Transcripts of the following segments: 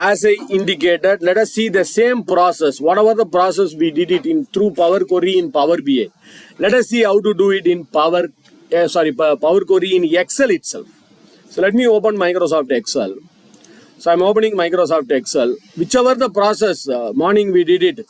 As I indicated, let us see the same process. Whatever the process we did it in through Power Query in Power BI. Let us see how to do it in Power Query in Excel itself. So let me open Microsoft Excel. So I'm opening Microsoft Excel. Whichever the process, morning we did it.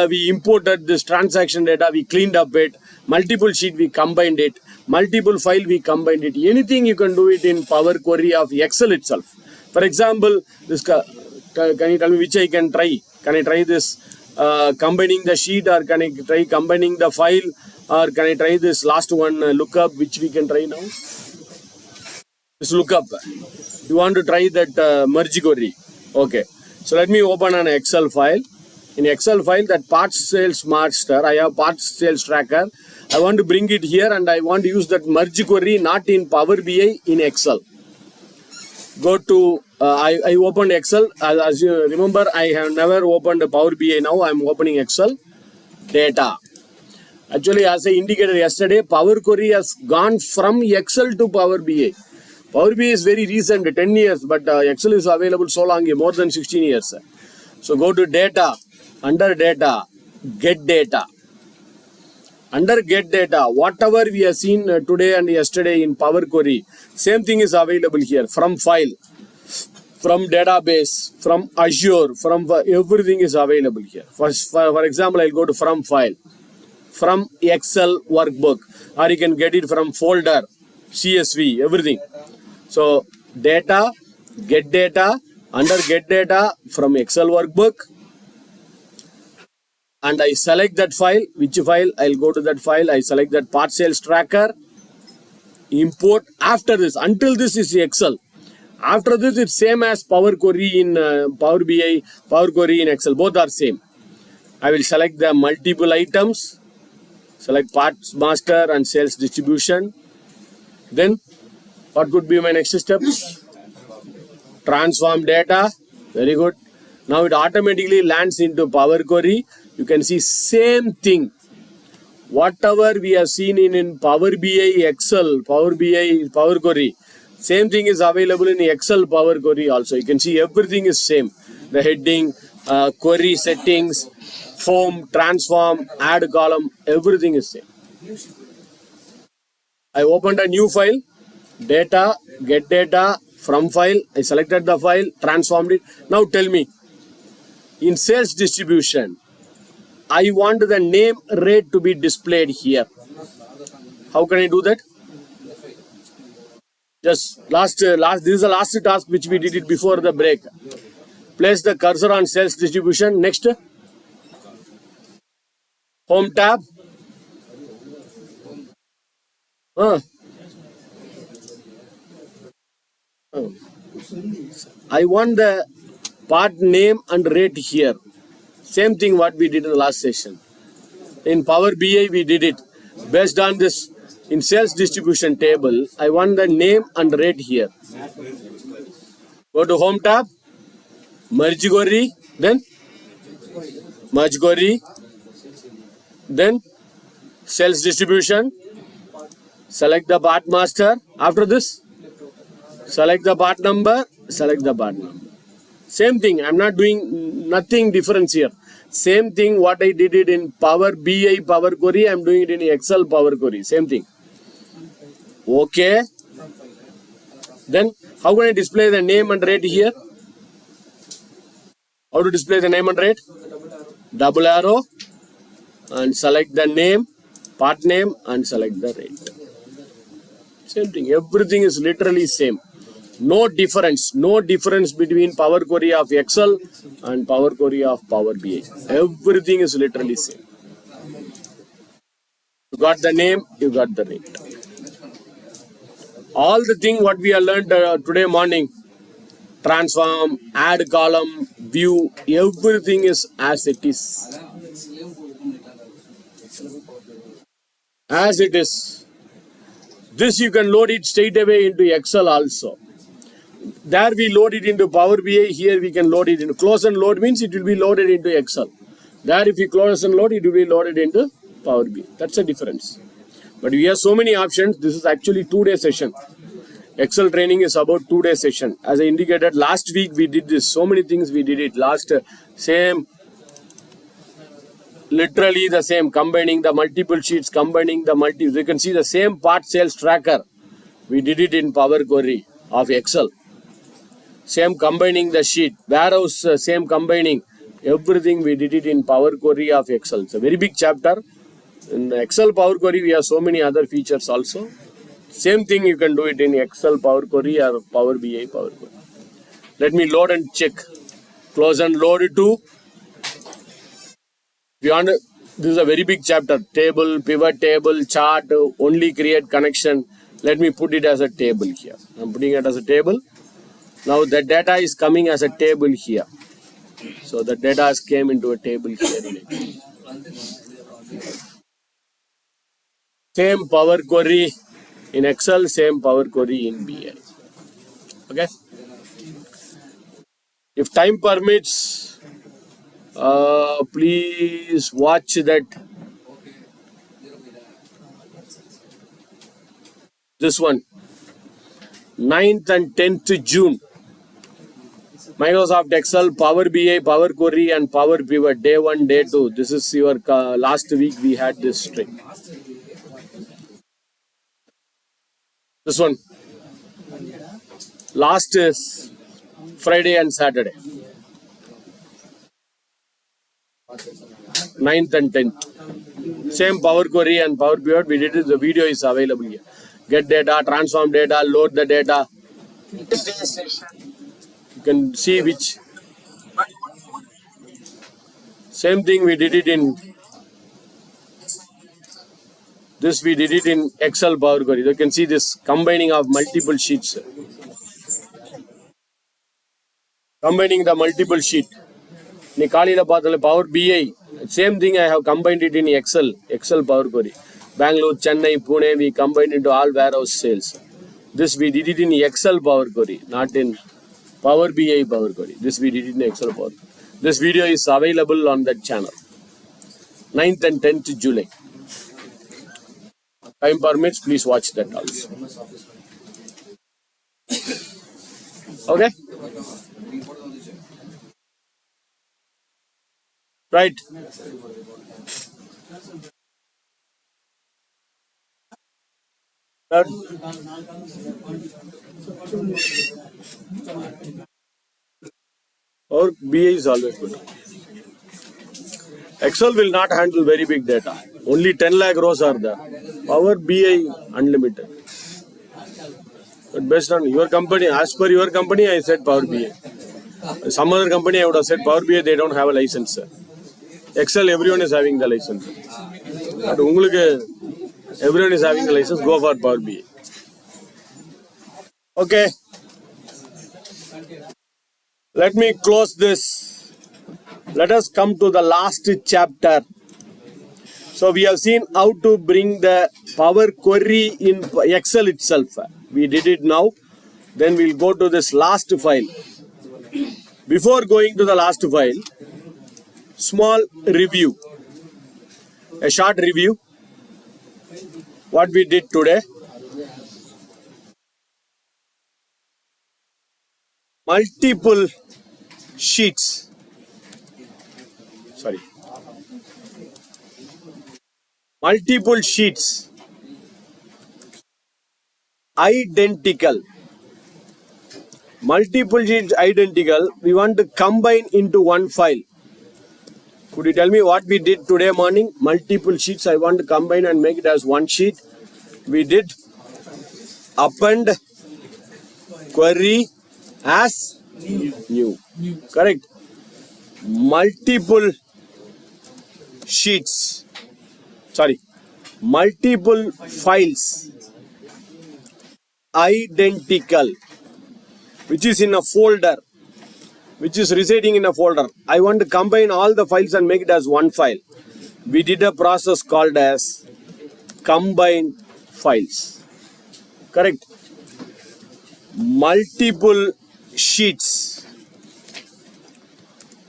We imported this transaction data, we cleaned up it. Multiple sheet, we combined it. Multiple file, we combined it. Anything you can do it in Power Query of Excel itself. For example, this can you tell me which I can try? Can I try this combining the sheet, or can I try combining the file, or can I try this last one lookup, which we can try now? This lookup. You want to try that merge query. Okay. So let me open an Excel file. In Excel file, that parts sales master, I have parts sales tracker. I want to bring it here and I want to use that merge query not in Power BI, in Excel. Go to, I opened Excel. As you remember, I have never opened Power BI. Now I am opening Excel. Data. Actually, as I indicated yesterday, Power Query has gone from Excel to Power BI. Power BI is very recent, 10 years, but Excel is available so long, more than 16 years. So go to data, under data, get data. Under get data, whatever we have seen today and yesterday in Power Query, same thing is available here. From file, from database, from Azure, from everything is available here. For example, I'll go to from file, from Excel workbook, or you can get it from folder, CSV, everything. So data, get data, under get data from Excel workbook, and I select that file. Which file? I'll go to that file. I select that part sales tracker. Import. After this, until this is Excel. After this, it's same as Power Query in Power BI, Power Query in Excel. Both are same. I will select the multiple items. Select parts master and sales distribution. Then, what could be my next step? Transform data. Very good. Now it automatically lands into Power Query. You can see same thing. Whatever we have seen in Power BI, Excel, Power BI, Power Query, same thing is available in Excel Power Query also. You can see everything is same. The heading, query settings, home, transform, add column, everything is same. I opened a new file, data, get data, from file, I selected the file, transformed it. Now tell me, in sales distribution, I want the name rate to be displayed here. How can I do that? Just this is the last task which we did it before the break. Place the cursor on sales distribution. Next, home tab. I want the part name and rate here. Same thing what we did in the last session. In Power BI we did it. Based on this, in sales distribution table, I want the name and rate here. Go to home tab, merge query, then merge query, then sales distribution, select the part master. After this, select the part number, select the part number. Same thing, I'm not doing nothing difference here. Same thing what I did it in Power BI Power Query, I'm doing it in Excel Power Query. Same thing. Okay. Then how can I display the name and rate here? How to display the name and rate? Double arrow and select the name, part name, and select the rate. Same thing. Everything is literally same. No difference between Power Query of Excel and Power Query of Power BI. Everything is literally same. You got the name, you got the rate. All the thing what we have learned today morning, transform, add column, view, everything is as it is. As it is. This you can load it straight away into Excel also. There we load it into Power BI, here we can load it into close and load means it will be loaded into Excel. There if you close and load, it will be loaded into Power BI. That's the difference. But we have so many options. This is actually 2-day session. Excel training is about 2-day session. As I indicated, last week we did this. So many things we did it. Same, literally the same, combining the multiple sheets, you can see the same part sales tracker. We did it in Power Query of Excel. Same combining the sheet, warehouse, same combining. Everything we did it in Power Query of Excel. It's a very big chapter. In Excel Power Query, we have so many other features also. Same thing you can do it in Excel Power Query or Power BI Power Query. Let me load and check. Close and load it to. This is a very big chapter. Table, pivot table, chart, only create connection. Let me put it as a table here. I'm putting it as a table. Now the data is coming as a table here. So the data has came into a table here. Same Power Query in Excel, same Power Query in BI. Okay. If time permits, please watch that. This one, 9th and 10th June. Microsoft Excel, Power BI, Power Query and Power Pivot, day 1, day 2. This is your last week we had this string. This one, last is Friday and Saturday. 9th and 10th. Same Power Query and Power Pivot. We did it. The video is available here. Get data, transform data, load the data. You can see which. Same thing we did it in. This we did it in Excel Power Query. You can see this combining of multiple sheets. Combining the multiple sheet. Power BI. Same thing I have combined it in Excel Power Query. Bangalore, Chennai, Pune, we combined into all warehouse sales. This we did it in Excel Power Query, not in Power BI Power Query. This we did it in Excel Power Query. This video is available on that channel. 9th and 10th July. Time permits, please watch that also. Okay? Right. Or BA is always good. Excel will not handle very big data. Only 10 lakh rows are there. Power BI unlimited. But based on your company, as per your company, I said Power BI. Some other company I would have said Power BI, they don't have a license. Excel, everyone is having the license. But everyone is having the license, go for Power BI. Okay. Let me close this. Let us come to the last chapter. So we have seen how to bring the Power Query in Excel itself. We did it now. Then we'll go to this last file. Before going to the last file, small review. A short review. What we did today. Multiple sheets. Sorry. Multiple sheets. Identical. Multiple sheets identical. We want to combine into one file. Could you tell me what we did today morning? Multiple sheets I want to combine and make it as one sheet. We did append query as new. Correct. Multiple sheets. Sorry. Multiple files. Identical. Which is in a folder. Which is residing in a folder. I want to combine all the files and make it as one file. We did a process called as combine files. Correct. Multiple sheets.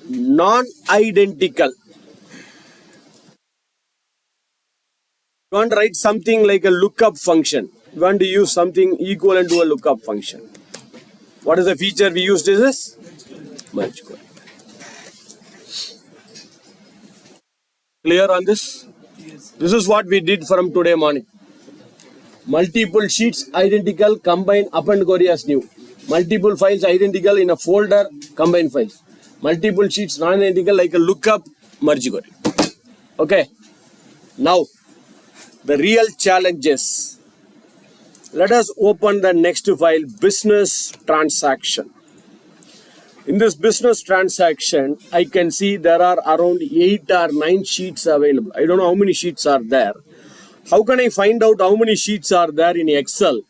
Non-identical. You want to write something like a lookup function. we want to use something equivalent to a lookup function. What is the feature we used? Is this merge query. Clear on this? This is what we did from today morning. Multiple sheets identical, combine, append query as new. Multiple files identical in a folder, combine files. Multiple sheets non-identical like a lookup, merge query. Okay. Now, the real challenges. Let us open the next file, business transaction. In this business transaction, I can see there are around 8 or 9 sheets available. I don't know how many sheets are there. How can I find out how many sheets are there in Excel?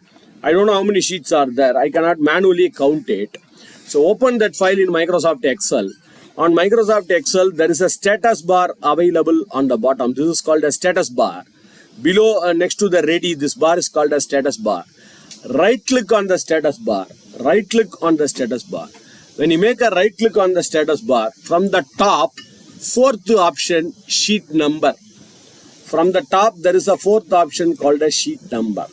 I don't know how many sheets are there. I cannot manually count it. So open that file in Microsoft Excel. On Microsoft Excel, there is a status bar available on the bottom. This is called a status bar. Below, next to the ready, this bar is called a status bar. Right click on the status bar. Right click on the status bar. When you make a right click on the status bar, from the top, fourth option, sheet number. From the top, there is a fourth option called a sheet number.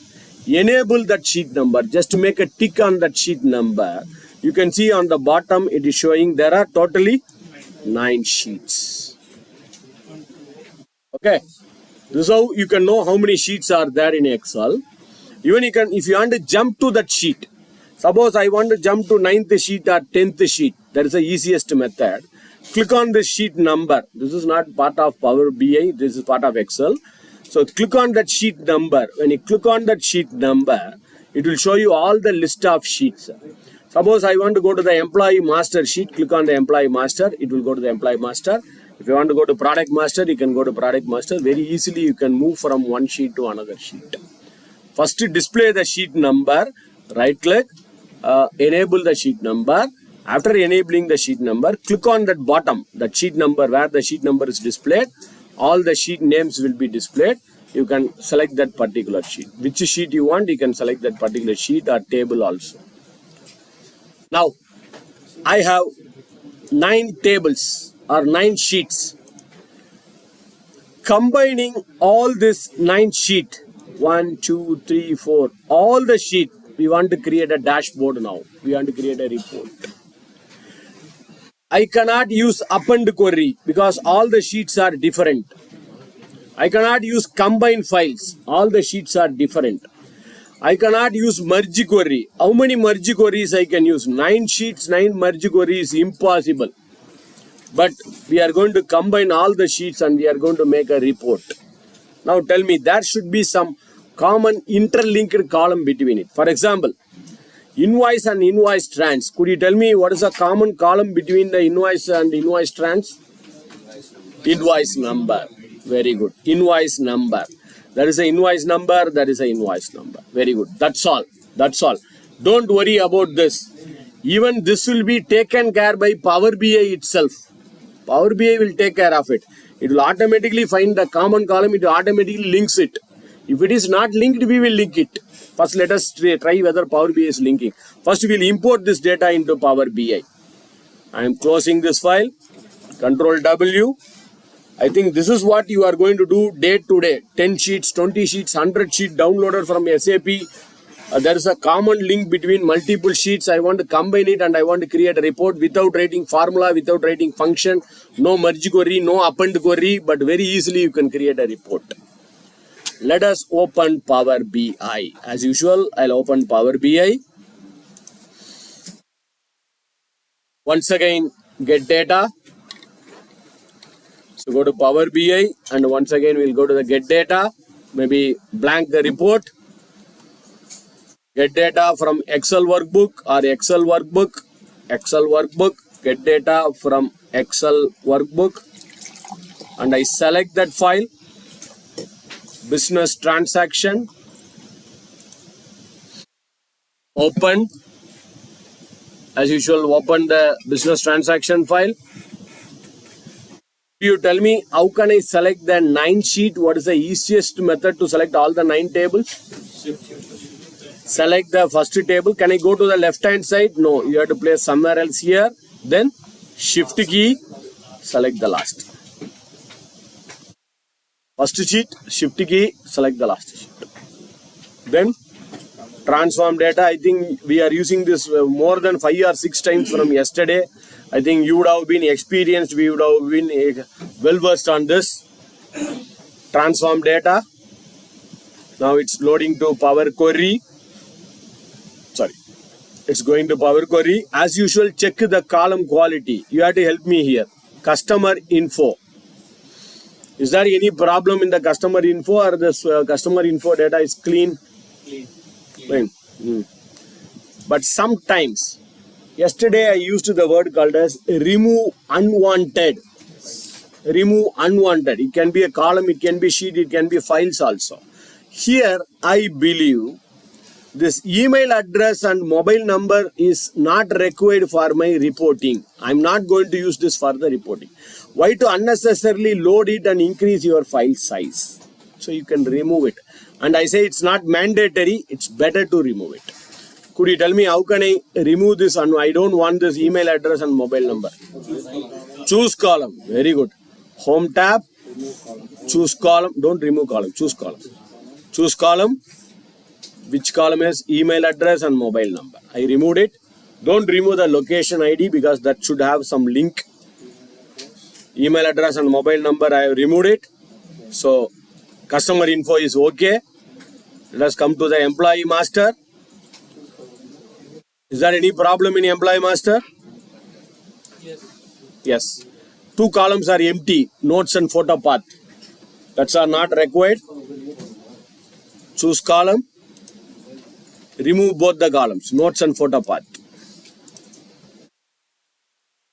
Enable that sheet number. Just to make a tick on that sheet number, you can see on the bottom, it is showing there are totally 9 sheets. Okay. This is how you can know how many sheets are there in Excel. Even you can, if you want to jump to that sheet, suppose I want to jump to 9th sheet or 10th sheet. That is the easiest method. Click on the sheet number. This is not part of Power BI. This is part of Excel. So click on that sheet number. When you click on that sheet number, it will show you all the list of sheets. Suppose I want to go to the employee master sheet. Click on the employee master. It will go to the employee master. If you want to go to product master, you can go to product master. Very easily you can move from one sheet to another sheet. First display the sheet number. Right click. Enable the sheet number. After enabling the sheet number, click on that bottom, that sheet number where the sheet number is displayed. All the sheet names will be displayed. You can select that particular sheet. Which sheet you want, you can select that particular sheet or table also. Now, I have 9 tables or 9 sheets. Combining all this 9 sheet, 1, 2, 3, 4, all the sheet, we want to create a dashboard now. We want to create a report. I cannot use append query because all the sheets are different. I cannot use combine files. All the sheets are different. I cannot use merge query. How many merge queries I can use? 9 sheets, 9 merge queries, impossible. But we are going to combine all the sheets and we are going to make a report. Now tell me, there should be some common interlinked column between it. For example, invoice and invoice trans. Could you tell me what is a common column between the invoice and invoice trans? Invoice number. Very good. Invoice number. There is an invoice number. There is an invoice number. Very good. That's all. That's all. Don't worry about this. Even this will be taken care by Power BI itself. Power BI will take care of it. It will automatically find the common column. It automatically links it. If it is not linked, we will link it. First, let us try whether Power BI is linking. First, we will import this data into Power BI. I am closing this file. Control W. I think this is what you are going to do day to day. 10 sheets, 20 sheets, 100 sheets downloaded from SAP. There is a common link between multiple sheets. I want to combine it and I want to create a report without writing formula, without writing function. No merge query, no append query, but very easily you can create a report. Let us open Power BI. As usual, I'll open Power BI. Once again, get data. So go to Power BI and once again we'll go to the get data. Maybe blank the report. Get data from Excel workbook or Excel workbook. Excel workbook. Get data from Excel workbook. And I select that file. Business transaction. Open. As usual, open the business transaction file. You tell me how can I select the 9 sheet? What is the easiest method to select all the 9 tables? Select the first table. Can I go to the left hand side? No, you have to place somewhere else here. Then shift key, select the last. First sheet, shift key, select the last sheet. Then Transform data, I think we are using this more than 5 or 6 times from yesterday. I think you would have been experienced, we would have been well versed on this. Transform data. Now it's loading to Power Query. Sorry, it's going to Power Query. As usual, check the column quality. You have to help me here. Customer info. Is there any problem in the customer info, or this customer info data is clean? Clean. But sometimes, yesterday I used the word called as remove unwanted. Remove unwanted. It can be a column, it can be sheet, it can be files also. Here, I believe this email address and mobile number is not required for my reporting. I'm not going to use this for the reporting. Why to unnecessarily load it and increase your file size? So you can remove it. And I say it's not mandatory, it's better to remove it. Could you tell me how can I remove this? And I don't want this email address and mobile number. Choose column. Very good. Home tab. Choose column. Don't remove column. Choose column. Choose column. Which column is email address and mobile number? I removed it. Don't remove the location ID because that should have some link. Email address and mobile number, I have removed it. So customer info is okay. Let us come to the employee master. Is there any problem in employee master? Yes. 2 columns are empty. Notes and photo path. That's are not required. Choose column. Remove both the columns. Notes and photo path.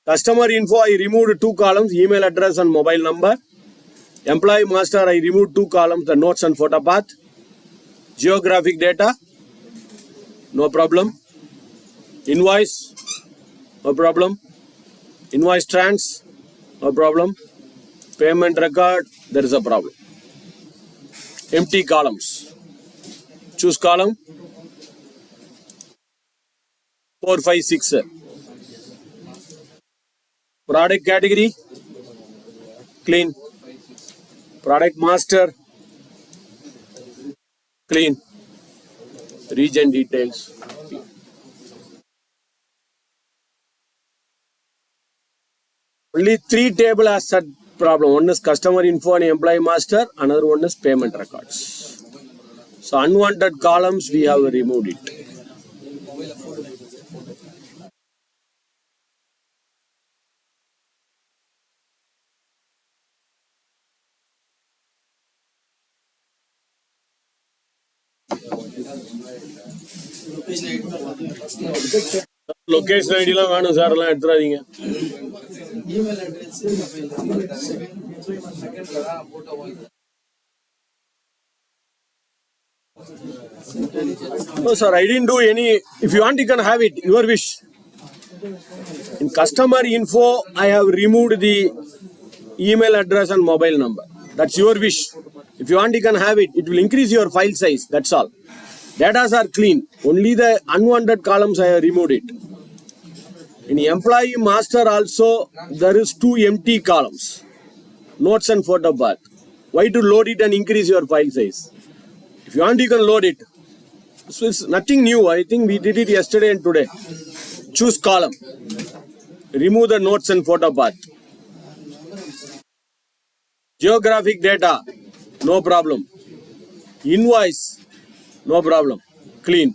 Customer info, I removed 2 columns. Email address and mobile number. Employee master, I removed 2 columns. The notes and photo path. Geographic data. No problem. Invoice. No problem. Invoice trans. No problem. Payment record. There is a problem. Empty columns. Choose column. 4, 5, 6. Product category. Clean. Product master. Clean. Region details. Only 3 tables has that problem. One is customer info and employee master. Another one is payment records. So unwanted columns we have removed it. Location ID லாம் வேணும் sir, எல்லாம் எடுத்துறாதீங்க. No sir, I didn't do any. If you want, you can have it. Your wish. In customer info, I have removed the email address and mobile number. That's your wish. If you want, you can have it. It will increase your file size. That's all. Datas are clean. Only the unwanted columns I have removed it. In employee master also, there is 2 empty columns. Notes and photo path. Why to load it and increase your file size? If you want, you can load it. So it's nothing new. I think we did it yesterday and today. Choose column. Remove the notes and photo path. Geographic data. No problem. Invoice. No problem. Clean.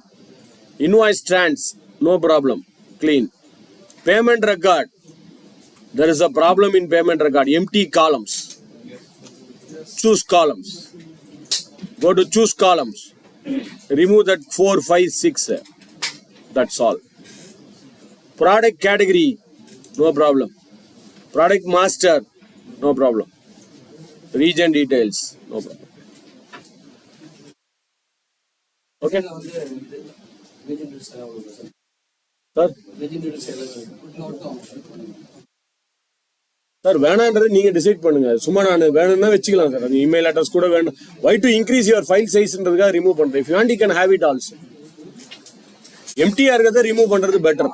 Invoice trans. No problem. Clean. Payment record. There is a problem in payment record. Empty columns. Choose columns. Go to choose columns. Remove that 4, 5, 6. That's all. Product category. No problem. Product master. No problem. Region details. No problem. Okay. Sir? Sir வேணான்றது நீங்க decide பண்ணுங்க. சும்மா நான் வேணும்னா வச்சுக்கலாம் sir. அது email address கூட வேணும். Why to increase your file sizeன்றதுக்காக ரிமூவ் பண்றேன். If you want, you can have it also. எம்டியா இருக்கிறத ரிமூவ் பண்றது better.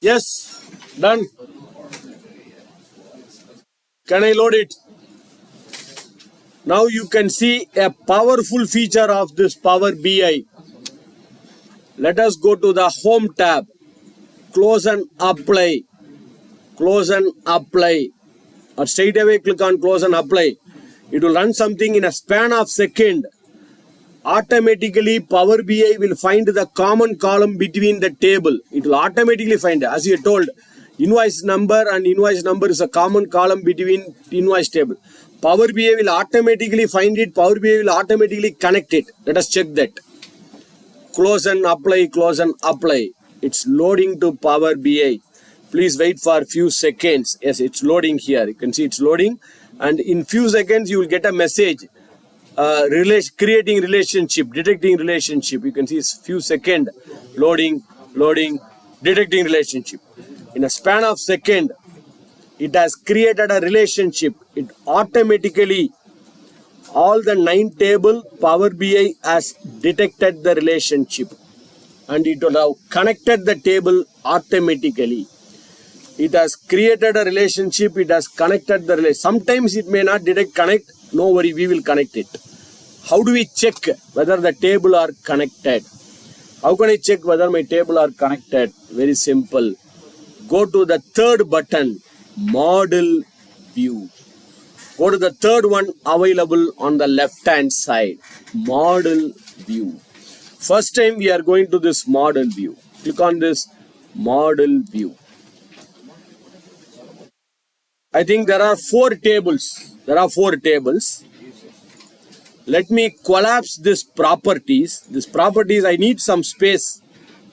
Yes, done. Can I load it? Now you can see a powerful feature of this Power BI. Let us go to the Home tab. Close and apply. Close and apply. Or straight away click on close and apply. It will run something in a span of second. Automatically Power BI will find the common column between the table. It will automatically find, as you told, invoice number and invoice number is a common column between invoice table. Power BI will automatically find it. Power BI will automatically connect it. Let us check that. Close and apply, close and apply. It's loading to Power BI. Please wait for a few seconds. Yes, it's loading here. You can see it's loading. And in few seconds, you will get a message. Creating relationship, detecting relationship. You can see it's few seconds. Loading, detecting relationship. In a span of second, it has created a relationship. It automatically, all the 9 table, Power BI has detected the relationship. And it will have connected the table automatically. It has created a relationship. It has connected the relationship. Sometimes it may not connect. No worry, we will connect it. How do we check whether the table are connected? How can I check whether my table are connected? Very simple. Go to the third button, Model View. Go to the third one available on the left hand side, Model View. First time we are going to this Model View. Click on this Model View. I think there are 4 tables. Let me collapse this properties. This properties, I need some space.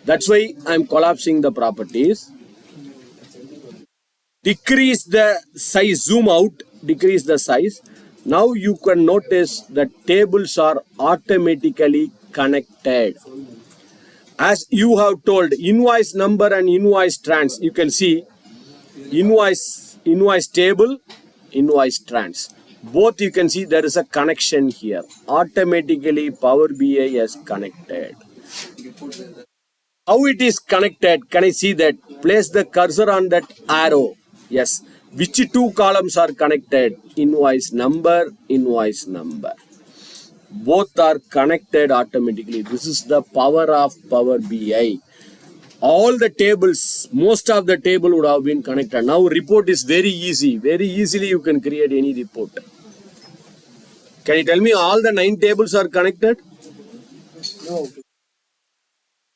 That's why I'm collapsing the properties. Decrease the size, zoom out, decrease the size. Now you can notice that tables are automatically connected. As you have told, invoice number and invoice trans, you can see invoice table, invoice trans. Both you can see there is a connection here. Automatically Power BI has connected. How it is connected? Can I see that? Place the cursor on that arrow. Yes. Which 2 columns are connected? Invoice number, invoice number. Both are connected automatically. This is the power of Power BI. All the tables, most of the table would have been connected. Now report is very easy. Very easily you can create any report. Can you tell me all the 9 tables are connected? No.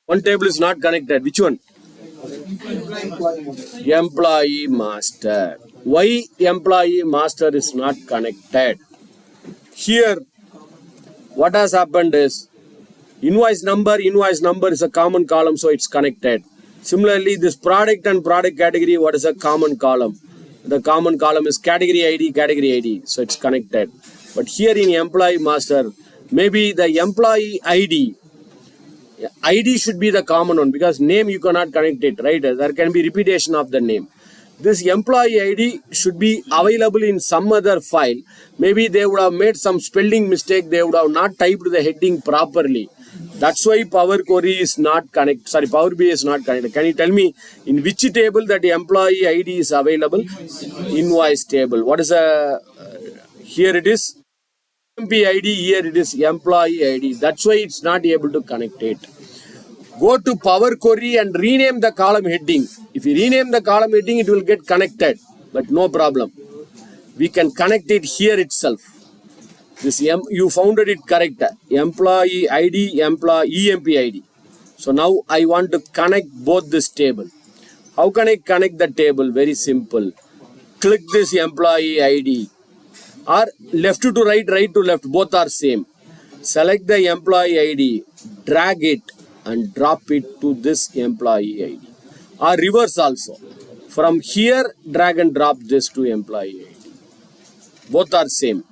One table is not connected. Which one? Employee master. Why employee master is not connected? Here, what has happened is, invoice number is a common column, so it's connected. Similarly, this product and product category, what is a common column? The common column is category ID, so it's connected. But here in employee master, maybe the employee ID should be the common one, because name you cannot connect it, right? There can be repetition of the name. This employee ID should be available in some other file. Maybe they would have made some spelling mistake. They would have not typed the heading properly. That's why Power Query is not connected. Sorry, Power BI is not connected. Can you tell me in which table that employee ID is available? Invoice table. What is here it is MP ID, here it is employee ID. That's why it's not able to connect it. Go to Power Query and rename the column heading. If you rename the column heading, it will get connected, but no problem. We can connect it here itself. This you found it correct. Employee ID, employee EMP ID. So now I want to connect both this table. How can I connect the table? Very simple. Click this employee ID. Or left to right, right to left, both are same. Select the employee ID, drag it and drop it to this employee ID. Or reverse also. From here, drag and drop this to employee ID. Both are same.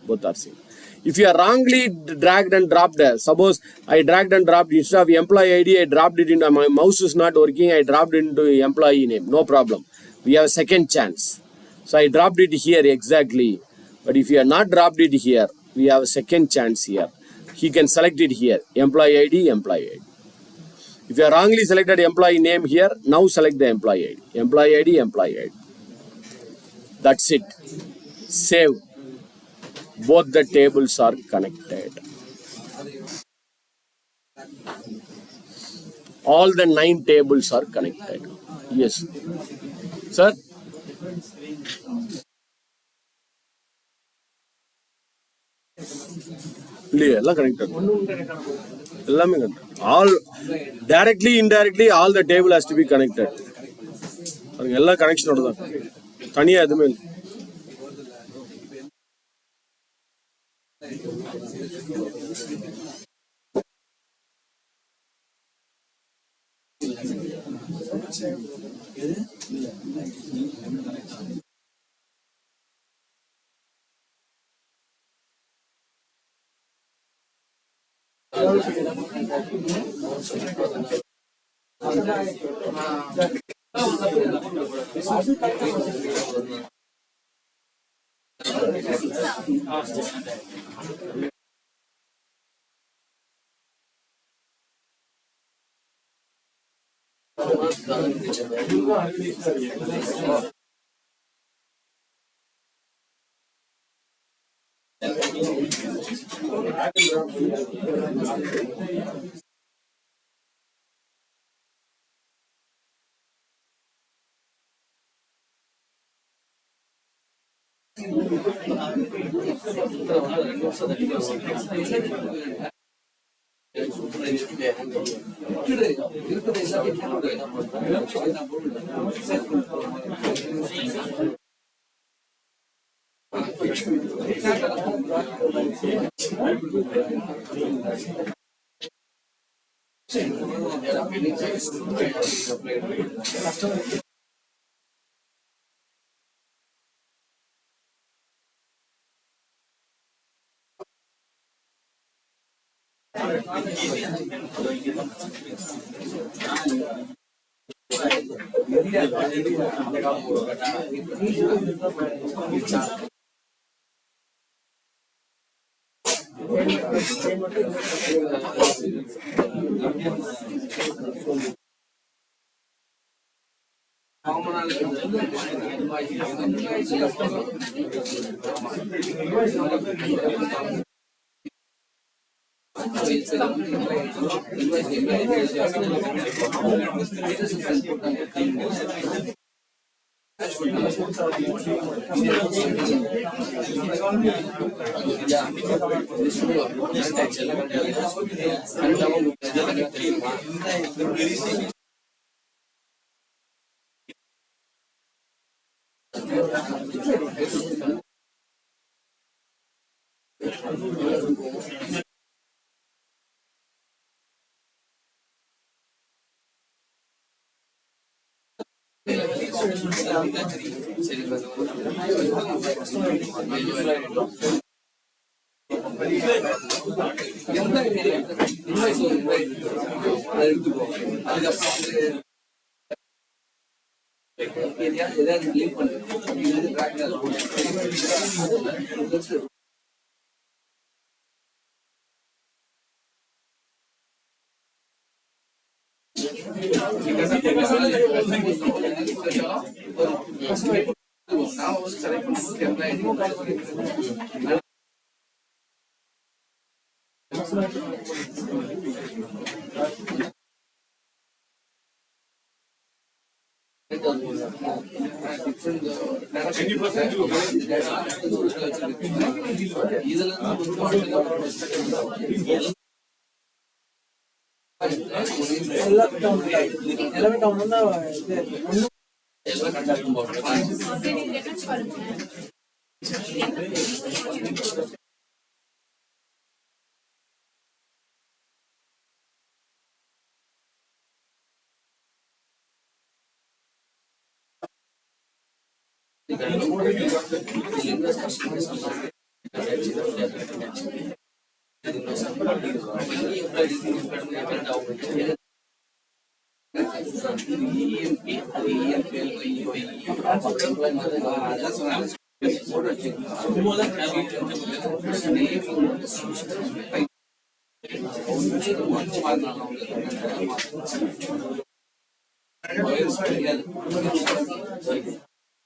If you are wrongly dragged and dropped, suppose I dragged and dropped instead of employee ID, I dropped it into my mouse is not working, I dropped it into employee name. No problem. We have a second chance. So I dropped it here exactly. But if you are not dropped it here, we have a second chance here. He can select it here. Employee ID, employee ID. If you are wrongly selected employee name here, now select the employee ID. Employee ID, employee ID. That's it. Save. Both the tables are connected. All the 9 tables are connected. Yes. Sir? இல்லையே எல்லாம் connected எல்லாமே connected all directly indirectly all the table has to be connected அதுக்கு எல்லாம் கனெக்ஷனோட தான் தனியாக எதுவுமே இல்லை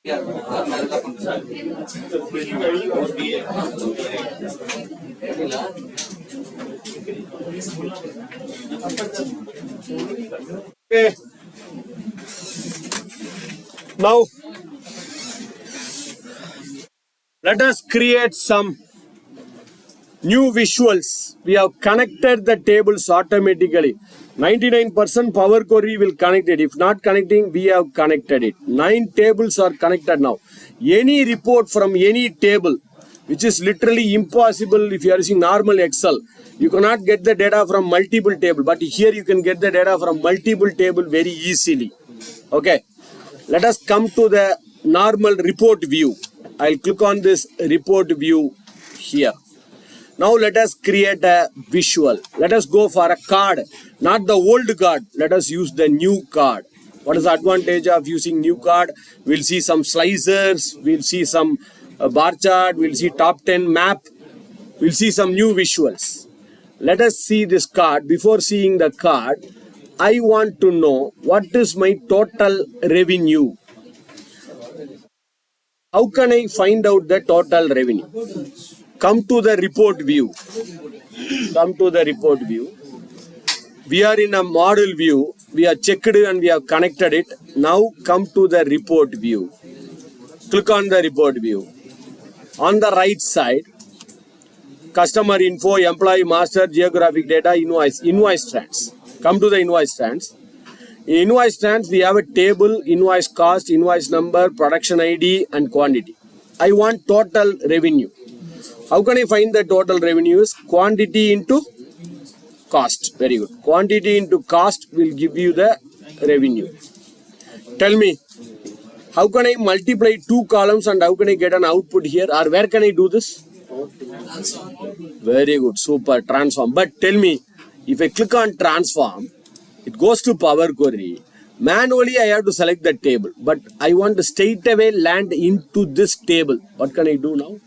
Okay. Now let us create some new visuals. We have connected the tables automatically. 99% Power Query will connect it. If not connecting, we have connected it. 9 tables are connected now. Any report from any table, which is literally impossible if you are using normal Excel. You cannot get the data from multiple table, but here you can get the data from multiple table very easily. Okay. Let us come to the normal report view. I'll click on this report view here. Now let us create a visual. Let us go for a card, not the old card. Let us use the new card. What is the advantage of using new card? We'll see some slicers, we'll see some bar chart, we'll see top 10 map, we'll see some new visuals. Let us see this card. Before seeing the card, I want to know what is my total revenue. How can I find out the total revenue? Come to the report view. Come to the report view. We are in a model view. We have checked and we have connected it. Now come to the report view. Click on the report view. On the right side, customer info, employee master, geographic data, invoice trends. Come to the invoice trends. In invoice trends, we have a table, invoice cost, invoice number, production ID, and quantity. I want total revenue. How can I find the total revenue? Is quantity into cost. Very good. Quantity into cost will give you the revenue. Tell me, how can I multiply 2 columns and how can I get an output here? Or where can I do this? Very good. Super. Transform. But tell me, if I click on transform, it goes to Power Query. Manually, I have to select the table. But I want to straight away land into this table. What can I do now?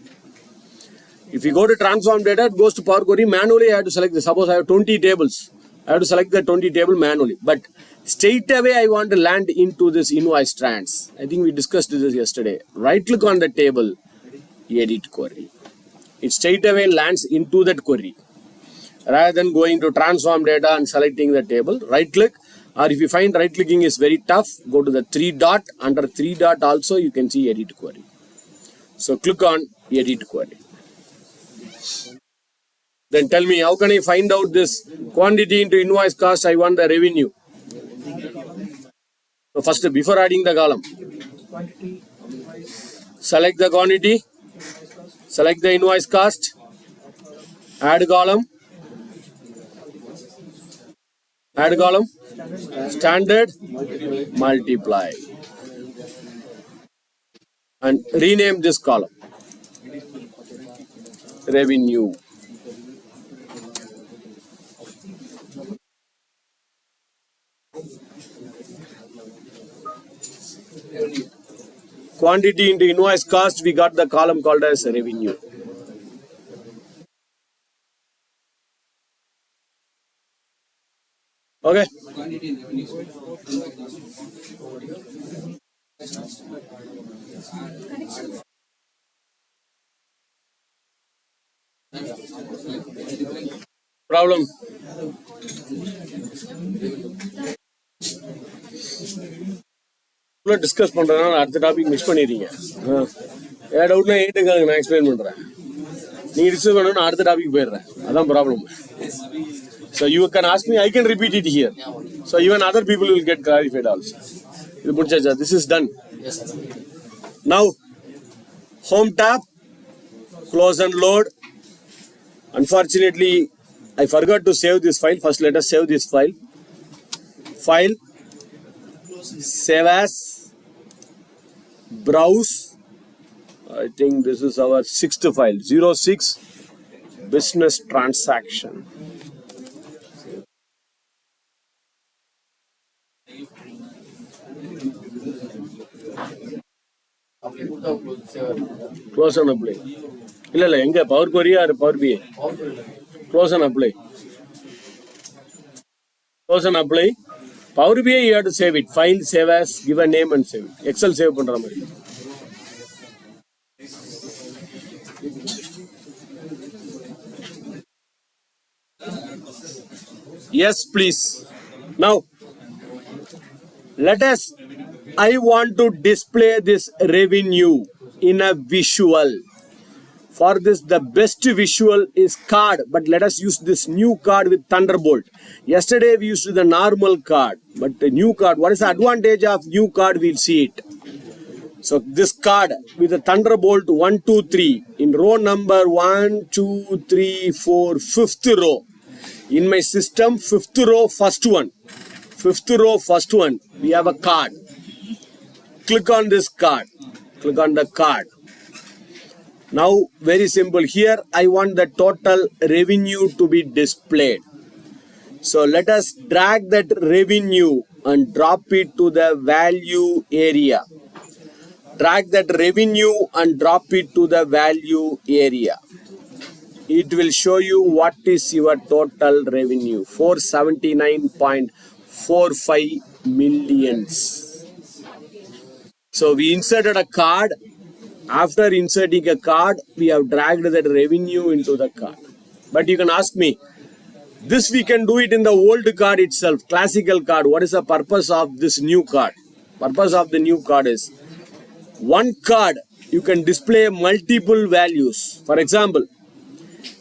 If you go to transform data, it goes to Power Query. Manually, I have to select this. Suppose I have 20 tables. I have to select the 20 table manually. But straight away, I want to land into this invoice trends. I think we discussed this yesterday. Right click on the table, edit query. It straight away lands into that query. Rather than going to transform data and selecting the table, right click. Or if you find right clicking is very tough, go to the 3 dot. Under 3 dot also, you can see edit query. So click on edit query. Then tell me, how can I find out this quantity into invoice cost? I want the revenue. So first, before adding the column, select the quantity, select the invoice cost, add column, standard, multiply, and rename this column, revenue. Quantity into invoice cost, we got the column called as revenue. Okay. Problem. Discuss பண்றதுனால அடுத்த topic miss பண்ணிடுறீங்க. ஏதாவது டவுட்னா ஏட்டுங்க நான் explain பண்றேன். நீங்க discuss பண்ணனும் அடுத்த டாபிக் போயிடுறேன். அதான் problem. So you can ask me, I can repeat it here. So even other people will get clarified also. This is done. Now, home tab, close and load. Unfortunately, I forgot to save this file. First, let us save this file. File, save as, browse. I think this is our 6th file, 06 business transaction. Close and apply. இல்ல எங்க power query or Power BI? Close and apply. Close and apply. Power BI you have to save it. File, save as, give a name and save it. Excel save பண்ற மாதிரி. Yes, please. Now let us, I want to display this revenue in a visual. For this, the best visual is card, but let us use this new card with Thunderbolt. Yesterday we used the normal card, but the new card, what is the advantage of new card? We'll see it. So this card with the Thunderbolt 1, 2, 3 in row number 1, 2, 3, 4, fifth row. In my system, fifth row, first one. Fifth row, first one. We have a card. Click on this card. Click on the card. Now, very simple. Here, I want the total revenue to be displayed. So, let us drag that revenue and drop it to the value area. Drag that revenue and drop it to the value area. It will show you what is your total revenue. 479.45 millions. So, we inserted a card. After inserting a card, we have dragged that revenue into the card. But you can ask me, this we can do it in the old card itself, classical card. What is the purpose of this new card? Purpose of the new card is, one card you can display multiple values. For example,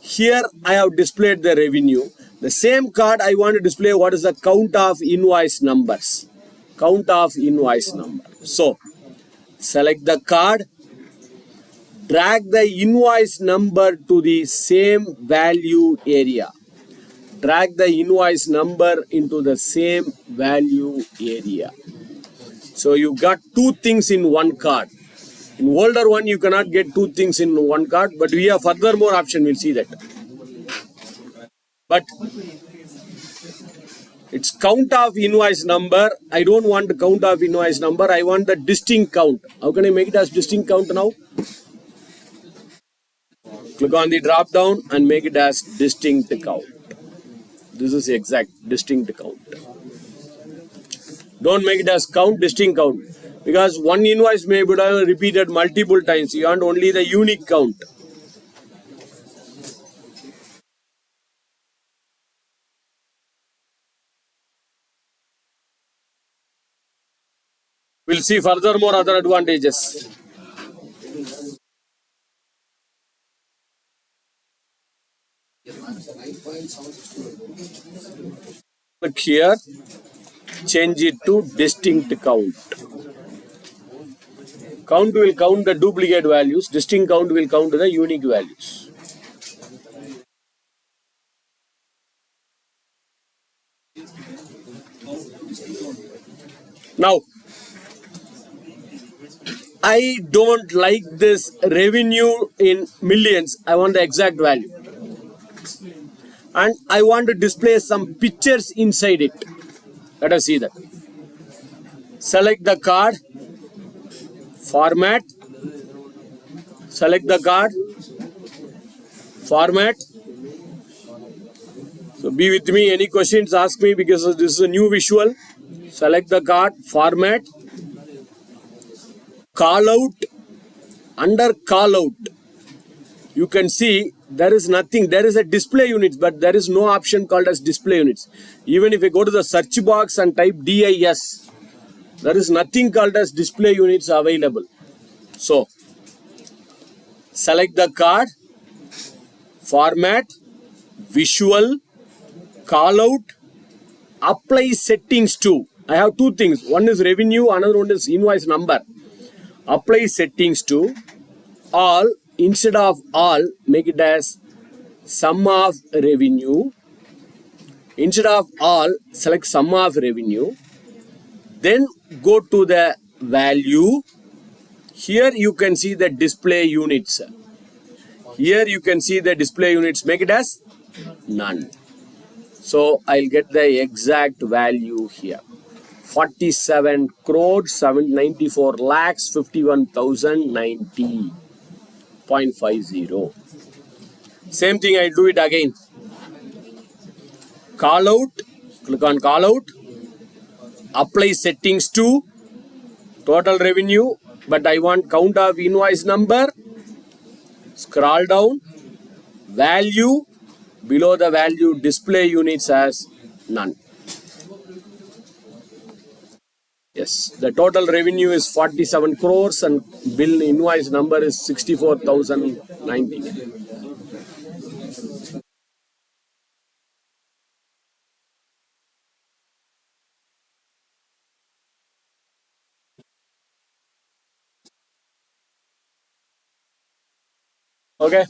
here I have displayed the revenue. The same card I want to display what is the count of invoice numbers. Count of invoice number. So, select the card. Drag the invoice number to the same value area. Drag the invoice number into the same value area. So you got two things in one card. In older one, you cannot get two things in one card, but we have furthermore option, we'll see that. But it's count of invoice number. I don't want the count of invoice number. I want the distinct count. How can I make it as distinct count now? Click on the drop down and make it as distinct count. This is exact distinct count. Don't make it as count, distinct count. Because one invoice may be repeated multiple times. You want only the unique count. We'll see furthermore other advantages. Click here, change it to distinct count. Count will count the duplicate values, distinct count will count the unique values. Now, I don't like this revenue in millions, I want the exact value. And I want to display some pictures inside it. Let us see that. Select the card, format, select the card, format. So be with me, any questions ask me because this is a new visual. Select the card, format, call out, under call out. You can see there is nothing, there is a display units, but there is no option called as display units. Even if you go to the search box and type DIS, there is nothing called as display units available. So, select the card, format, visual, call out, apply settings to. I have two things. One is revenue, another one is invoice number. Apply settings to all. Instead of all, make it as sum of revenue. Instead of all, select sum of revenue. Then go to the value. Here you can see the display units. Here you can see the display units. Make it as none. So I'll get the exact value here. 47 crores 794 lakhs 51,090. 0.50. Same thing, I do it again. Call out, click on call out, apply settings to total revenue, but I want count of invoice number. Scroll down, value, below the value display units as None. Yes, the total revenue is 47 crores and bill invoice number is 64,090. Okay.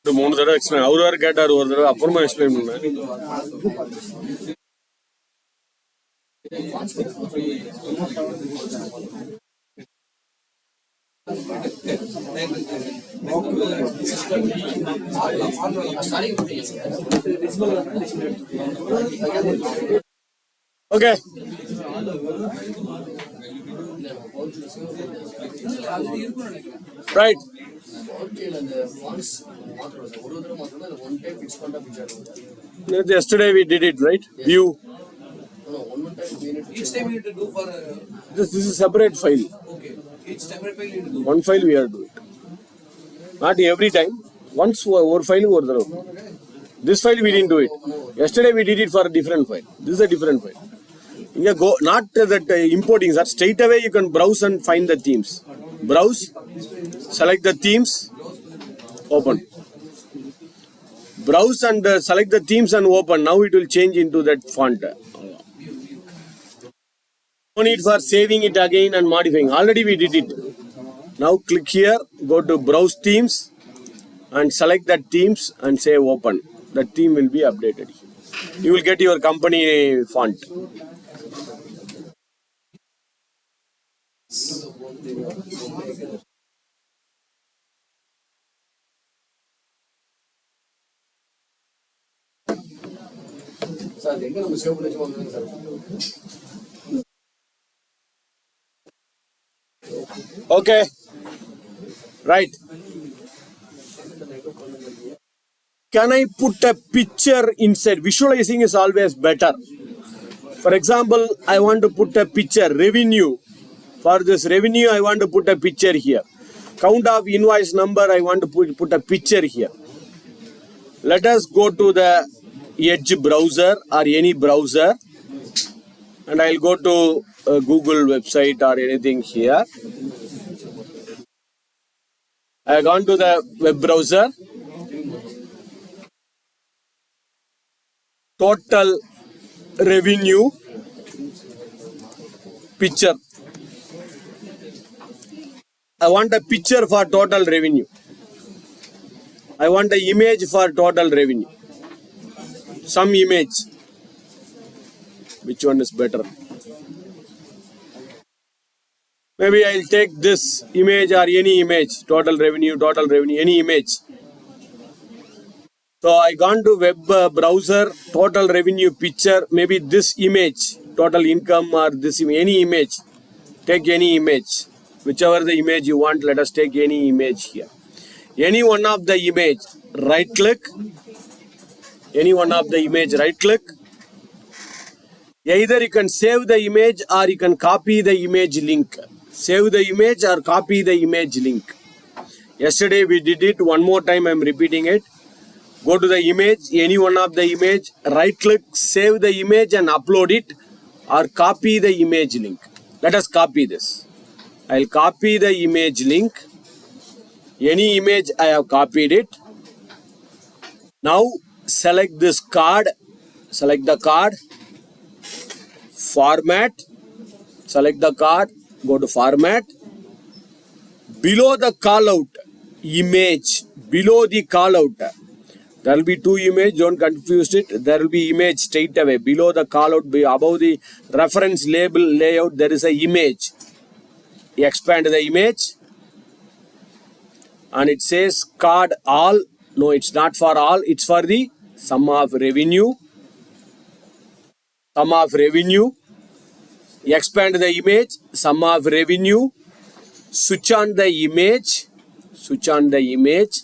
The moon that explain. How are get or other upper explain. Okay. Right. Yesterday we did it, right? View. Each time you need to do for This is a separate file. okay. Each separate file you need to do. One file we have to do it. Not every time. Once one file over there. This file we didn't do it. Yesterday we did it for a different file. This is a different file. You go not that importing that straight away you can browse and find the themes. Browse, select the themes, open. Browse and select the themes and open. Now it will change into that font. No need for saving it again and modifying. Already we did it. Now click here, go to browse themes and select that themes and say open. The theme will be updated. You will get your company font. Okay, right. Can I put a picture inside? Visualizing is always better. For example, I want to put a picture, revenue. For this revenue, I want to put a picture here. Count of invoice number, I want to put a picture here. Let us go to the Edge browser or any browser. And I'll go to a Google website or anything here. I have gone to the web browser. Total revenue picture. I want a picture for total revenue. I want an image for total revenue. Some image. Which one is better? Maybe I'll take this image or any image. Total revenue, any image. So I gone to web browser, total revenue picture, maybe this image, total income or this any image. Take any image. Whichever the image you want, let us take any image here. Any one of the image, right click. Any one of the image, right click. Either you can save the image or you can copy the image link. Save the image or copy the image link. Yesterday we did it. One more time I am repeating it. Go to the image, any one of the image, right click, save the image and upload it or copy the image link. Let us copy this. I'll copy the image link. Any image I have copied it. Now select this card. Select the card. Format. Select the card. Go to format. Below the callout image. Below the callout. There will be two images, don't confuse it. There will be image straight away. Below the callout, above the reference label layout, there is a image. Expand the image. And it says card all. No, it's not for all. It's for the sum of revenue. Sum of revenue. Expand the image. Sum of revenue. Switch on the image. Switch on the image.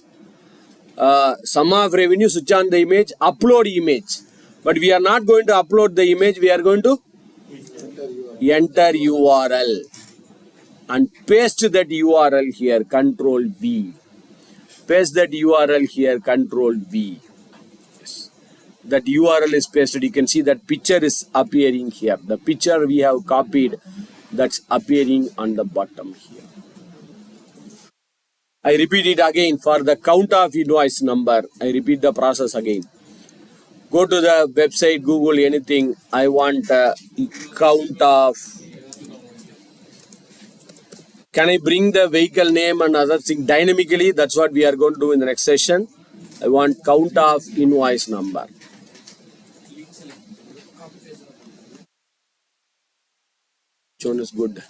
Sum of revenue, switch on the image, upload image. But we are not going to upload the image, we are going to enter URL and paste that URL here, Control V. Paste that URL here, Control V. Yes. That URL is pasted. You can see that picture is appearing here. The picture we have copied, that's appearing on the bottom here. I repeat it again for the count of invoice number. I repeat the process again. Go to the website, Google anything. I want count of. Can I bring the vehicle name and other thing dynamically? That's what we are going to do in the next session. I want count of invoice number. Which one is good?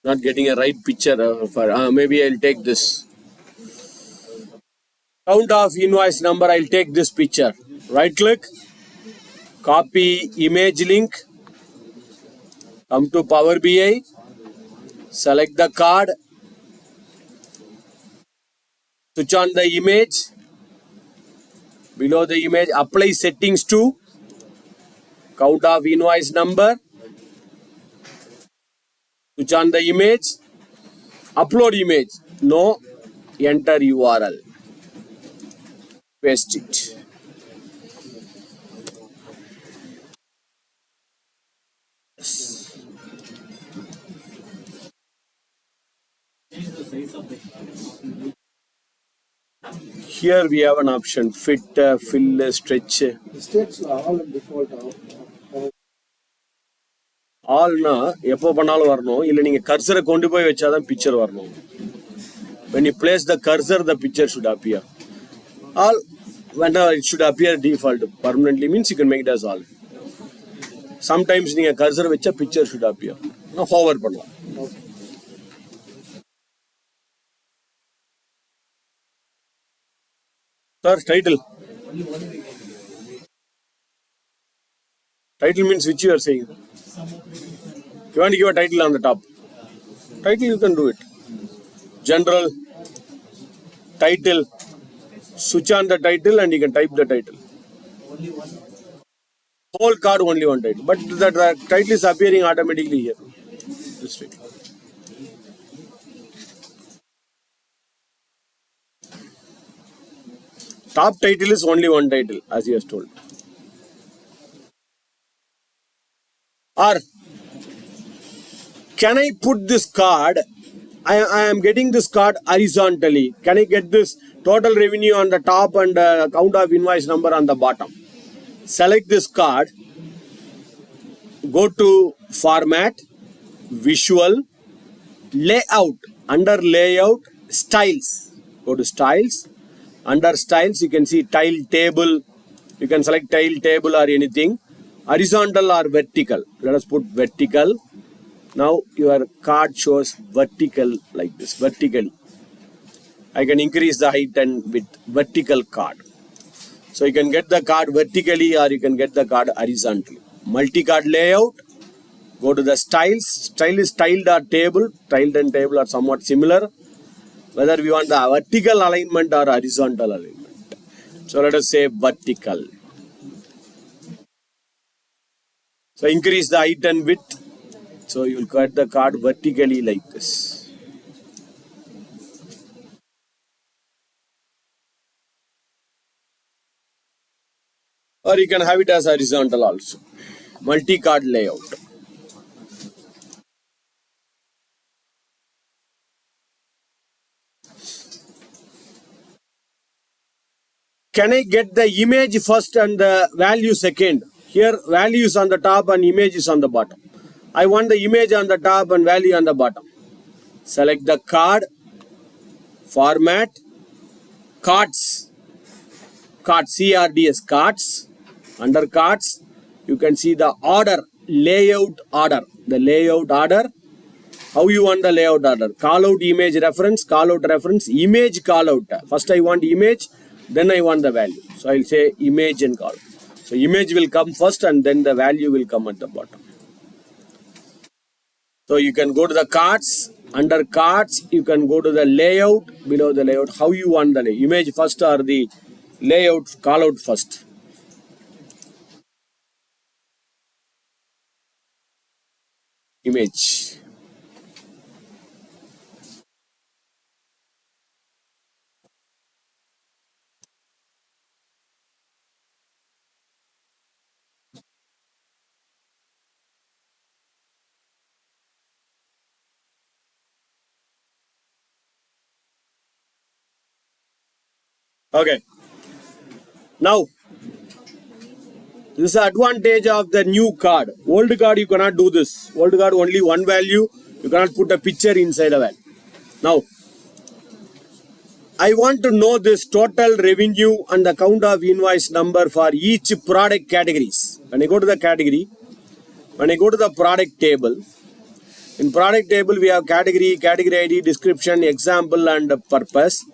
Not getting a right picture for maybe I'll take this. Count of invoice number, I'll take this picture. Right click, copy image link, come to Power BI, select the card, switch on the image, below the image, apply settings to count of invoice number, switch on the image, upload image, no, enter URL, paste it. Yes. Here we have an option, fit, fill, stretch. The states are all default. ஆல்னா எப்போ பண்ணாலும் வரணும், இல்லை நீங்கள் கர்சரை கொண்டு போய் வச்சாதான் picture வரணும். When you place the cursor, the picture should appear. All, whenever it should appear default. Permanently means you can make it as all. Sometimes நீங்கள் கர்சர் வச்சா picture should appear. Hover பண்ணலாம். Sir, title. Title means which you are saying. You want to give a title on the top. Title you can do it. General, title, switch on the title and you can type the title. Whole card only one title. But the title is appearing automatically here. This title. Top title is only one title as he has told. Or can I put this card? I am getting this card horizontally. Can I get this total revenue on the top and count of invoice number on the bottom? Select this card. Go to Format, Visual, Layout. Under Layout, Styles. Go to Styles. Under Styles, you can see Tile Table. You can select Tile Table or anything. Horizontal or vertical. Let us put vertical. Now your card shows vertical like this, vertically. I can increase the height and width, vertical card. So you can get the card vertically or you can get the card horizontally. Multi-card layout, go to the styles. Style is tiled or table. Tiled and table are somewhat similar. Whether we want the vertical alignment or horizontal alignment. So let us say vertical. So increase the height and width. So you will cut the card vertically like this. Or you can have it as horizontal also. Multi-card layout. Can I get the image first and the value second? Here value is on the top and image is on the bottom. I want the image on the top and value on the bottom. Select the card, format, cards, cards, CRDS, cards. Under cards, you can see the order, layout order. The layout order, how you want the layout order. Call out image reference, call out reference, image call out. First I want image, then I want the value. So I'll say image and call. So image will come first and then the value will come at the bottom. So you can go to the cards, Under cards, you can go to the layout. Below the layout, how you want the image first or the layout call out first. Image. Okay. Now, this is the advantage of the new card. Old card, you cannot do this. Old card, only one value. You cannot put a picture inside of it. Now, I want to know this total revenue and the count of invoice number for each product categories. When I go to the category, when I go to the product table, in product table we have category, category ID, description, example and purpose.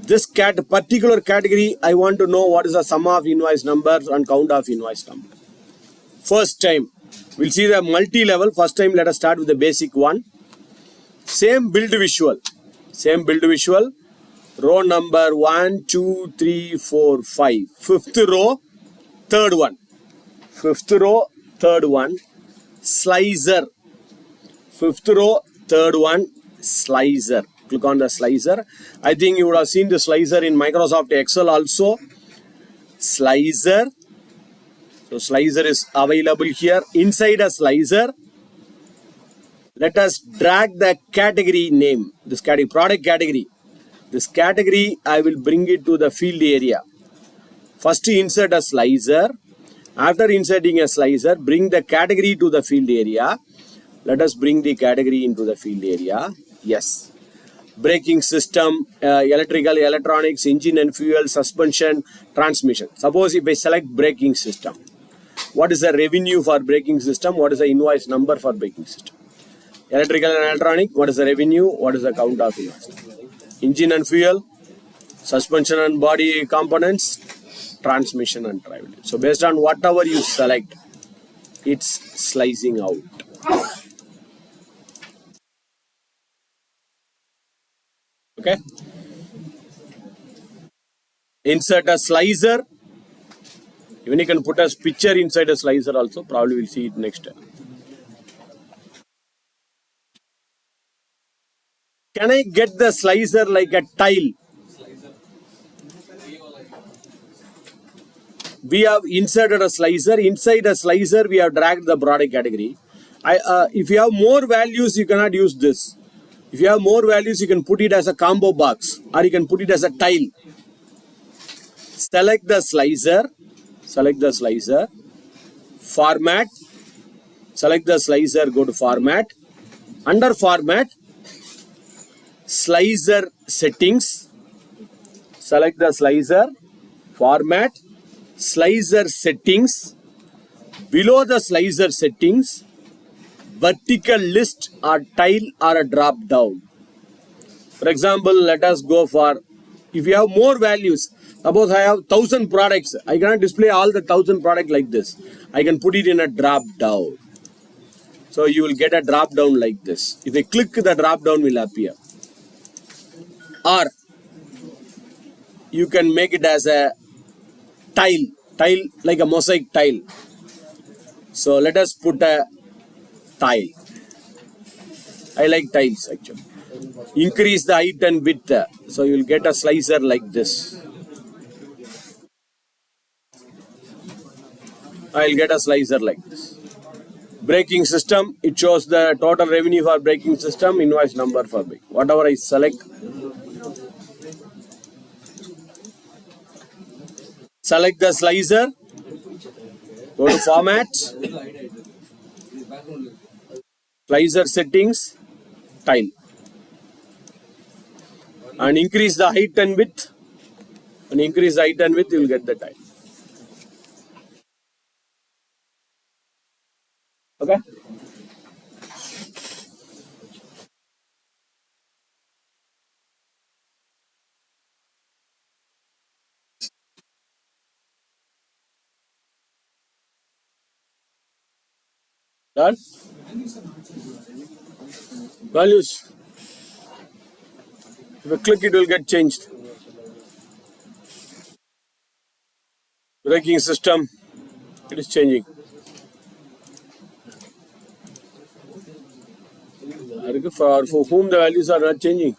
This particular category, I want to know what is the sum of invoice numbers and count of invoice number. First time, we'll see the multi-level. First time, let us start with the basic one. Same build visual. Same build visual. Row number 1, 2, 3, 4, 5. Fifth row, third one. Fifth row, third one. Slicer. Fifth row, third one. Slicer. Click on the slicer. I think you would have seen the slicer in Microsoft Excel also. Slicer. So slicer is available here. Inside a slicer, let us drag the category name. This category, product category. This category, I will bring it to the field area. First insert a slicer. After inserting a slicer, bring the category to the field area. Let us bring the category into the field area. Yes. Braking system, electrical, electronics, engine and fuel, suspension, transmission. Suppose if I select braking system, what is the revenue for braking system? What is the invoice number for braking system? Electrical and electronic, what is the revenue? What is the count of invoice? Engine and fuel, suspension and body components, transmission and driveline. So based on whatever you select, it's slicing out. Okay. Insert a slicer. Even you can put a picture inside a slicer also. Probably we'll see it next time. Can I get the slicer like a tile? We have inserted a slicer. Inside a slicer, we have dragged the product category. If you have more values, you cannot use this. If you have more values, you can put it as a combo box or you can put it as a tile. Select the slicer. Select the slicer. Format. Select the slicer. Go to format. Under format, slicer settings. Select the slicer. Format. Slicer settings. Below the slicer settings, vertical list or tile or a drop down. For example, let us go for, if you have more values, suppose I have 1000 products, I cannot display all the 1000 products like this. I can put it in a drop down. So you will get a drop down like this. If I click, the drop down will appear. Or you can make it as a tile like a mosaic tile. So let us put a tile. I like tiles actually. Increase the height and width. So you will get a slicer like this. I will get a slicer like this. Braking system, it shows the total revenue for braking system, invoice number for braking. Whatever I select. Select the slicer. Go to format. Slicer settings. Tile. And increase the height and width. And increase the height and width, you will get the tile. Okay. Done? Values. If you click, it will get changed. Braking system, it is changing. For whom the values are not changing.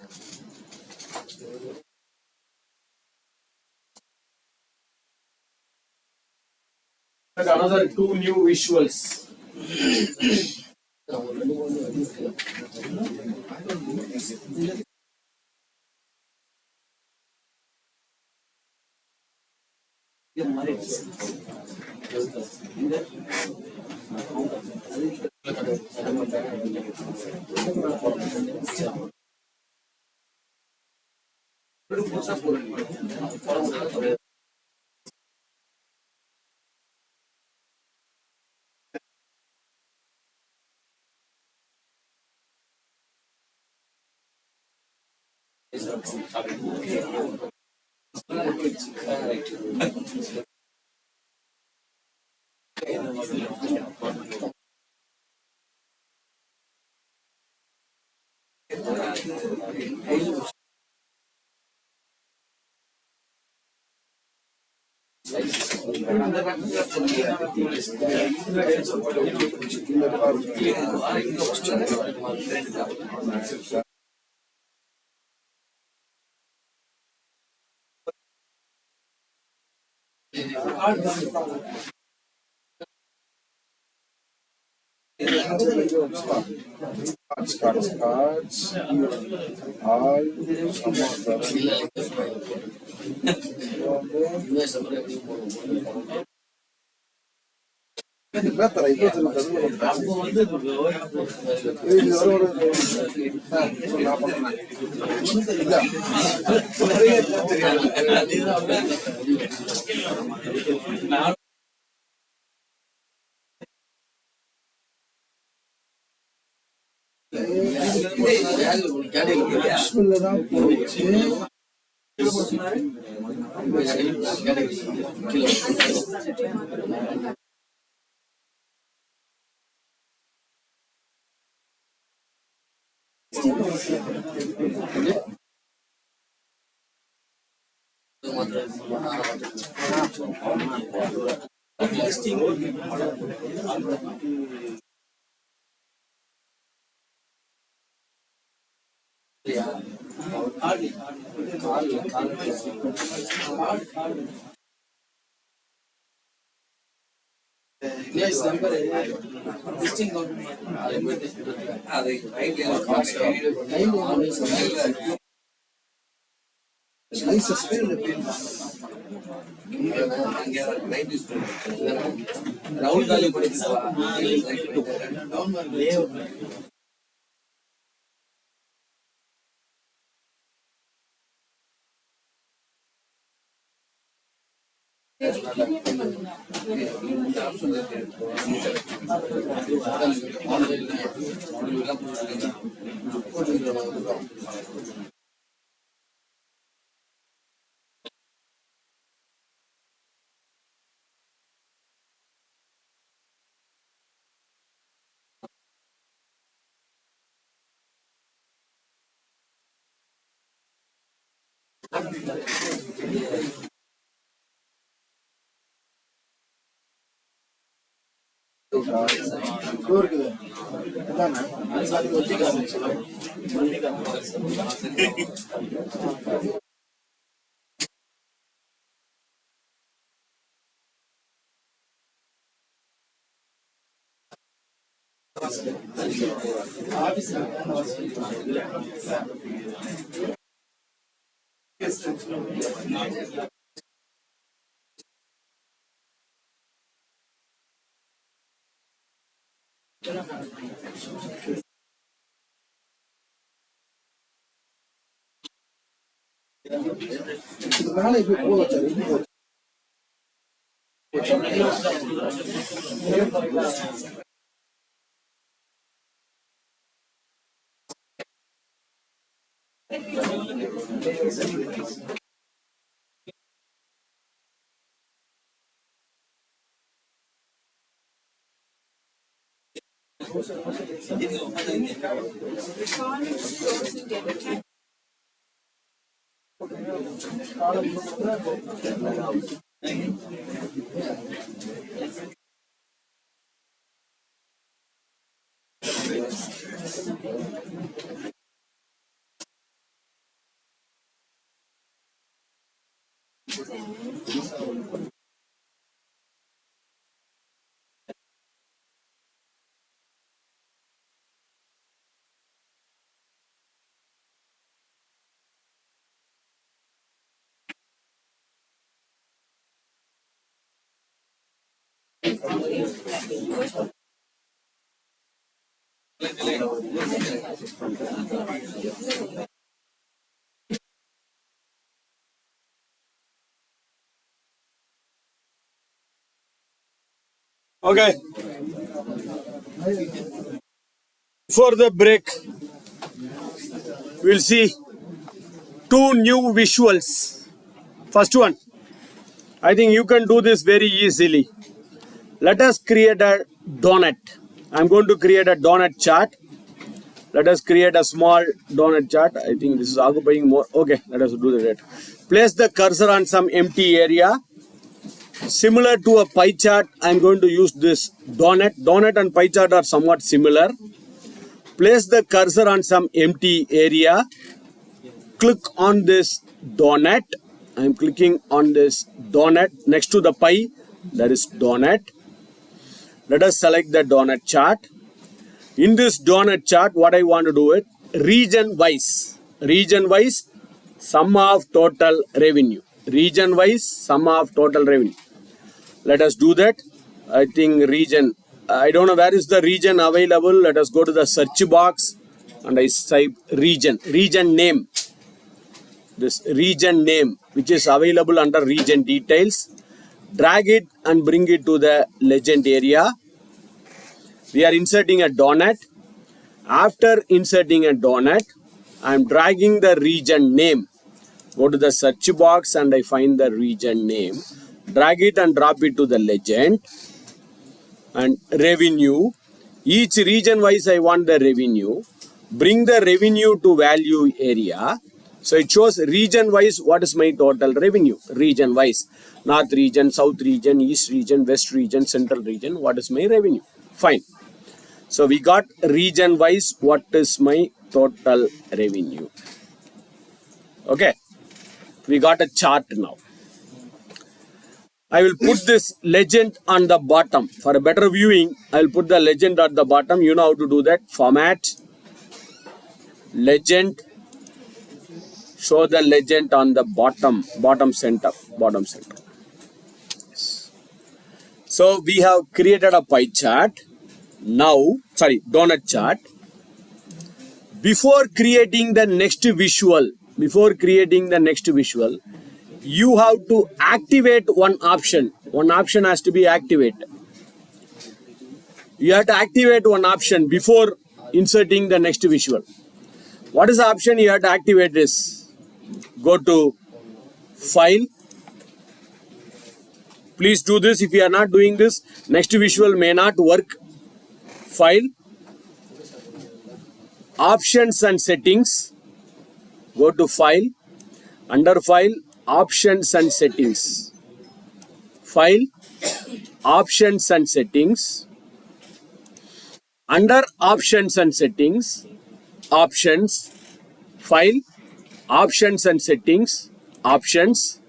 Another two new visuals. Cards. All. Okay. For the break, we'll see two new visuals. First one, I think you can do this very easily. Let us create a donut. I'm going to create a donut chart. Let us create a small donut chart. I think this is occupying more. Okay, let us do that. Place the cursor on some empty area. Similar to a pie chart, I'm going to use this donut. Donut and pie chart are somewhat similar. Place the cursor on some empty area. Click on this donut. I'm clicking on this donut next to the pie. That is donut. Let us select the donut chart. In this donut chart, what I want to do is region wise. Region wise, sum of total revenue. Region wise, sum of total revenue. Let us do that. I think region, I don't know where is the region available. Let us go to the search box and I type region name. This region name, which is available under region details. Drag it and bring it to the legend area. We are inserting a donut. After inserting a donut, I am dragging the region name. Go to the search box and I find the region name. Drag it and drop it to the legend. And revenue. Each region wise I want the revenue. Bring the revenue to value area. So it shows region wise what is my total revenue. Region wise. North region, south region, east region, west region, central region. What is my revenue? Fine. So we got region wise what is my total revenue. Okay. We got a chart now. I will put this legend on the bottom. For a better viewing, I will put the legend at the bottom. You know how to do that. Format. Legend. Show the legend on the bottom center. Bottom center. So we have created a pie chart. Now, donut chart. Before creating the next visual, you have to activate one option. One option has to be activated. You have to activate one option before inserting the next visual. What is the option you have to activate this? Go to File. Please do this. If you are not doing this, next visual may not work. File. Options and settings. Go to File. Under File, Options and settings. File. Options and settings. Under Options and settings, Options. File. Options and settings. Options.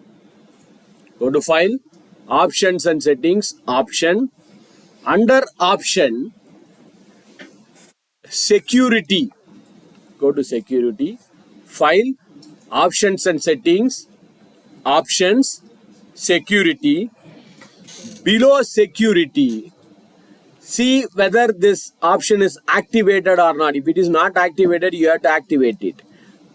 Go to File. Options and settings. Option. Under Option, Security. Go to Security. File. Options and settings. Options. Security. Below Security, see whether this option is activated or not. If it is not activated, you have to activate it.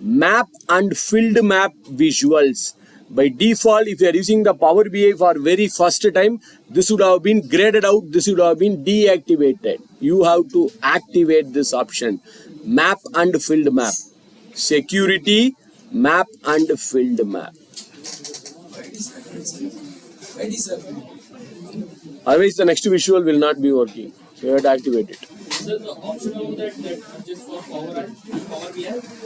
Map and field map visuals. By default, if you are using the Power BI for very first time, this would have been graded out. This would have been deactivated. You have to activate this option. Map and field map. Security, map and field map. Otherwise, the next visual will not be working. So you have to activate it. So the option of that just for Power BI,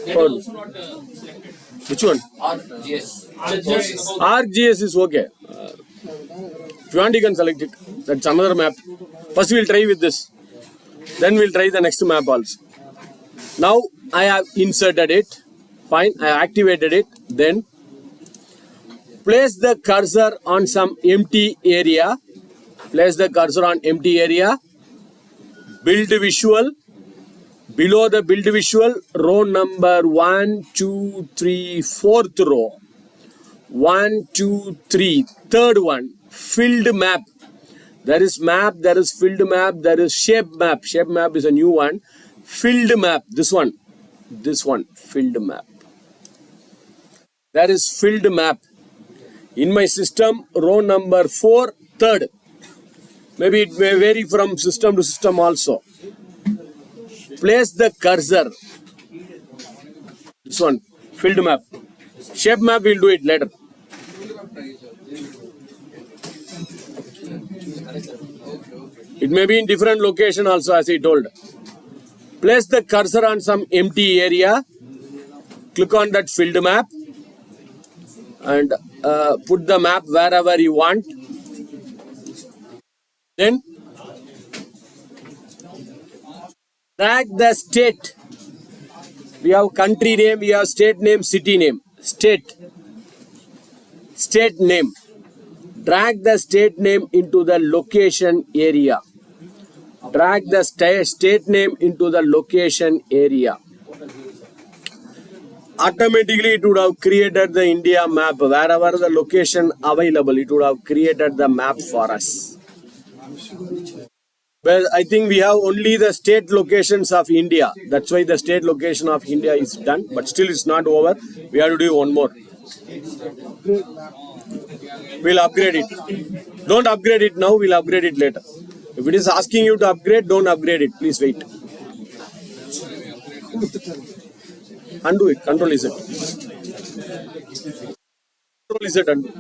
that is also not selected. Which one? RGS. RGS is okay. If you want, you can select it. That's another map. First, we'll try with this. Then we'll try the next map also. Now, I have inserted it. Fine. I have activated it. Then, place the cursor on some empty area. Place the cursor on empty area. Build visual. Below the build visual, row number 1, 2, 3, fourth row. 1, 2, 3, third one. Filled map. There is map, there is filled map, there is shape map. Shape map is a new one. Filled map, this one, filled map. There is filled map. In my system, row number 4, third. Maybe it may vary from system to system also. Place the cursor. This one, filled map. Shape map, we'll do it later. It may be in different location also, as I told. Place the cursor on some empty area. Click on that filled map and put the map wherever you want. Then drag the state. We have country name, we have state name, city name. State name. Drag the state name into the location area. Drag the state name into the location area. Automatically it would have created the India map. Wherever the location available, it would have created the map for us. Well, I think we have only the state locations of India. That's why the state location of India is done. But still it's not over. We have to do one more. We'll upgrade it. Don't upgrade it now. We'll upgrade it later. If it is asking you to upgrade, don't upgrade it. Please wait. Undo it. Control Z. Control Z undo.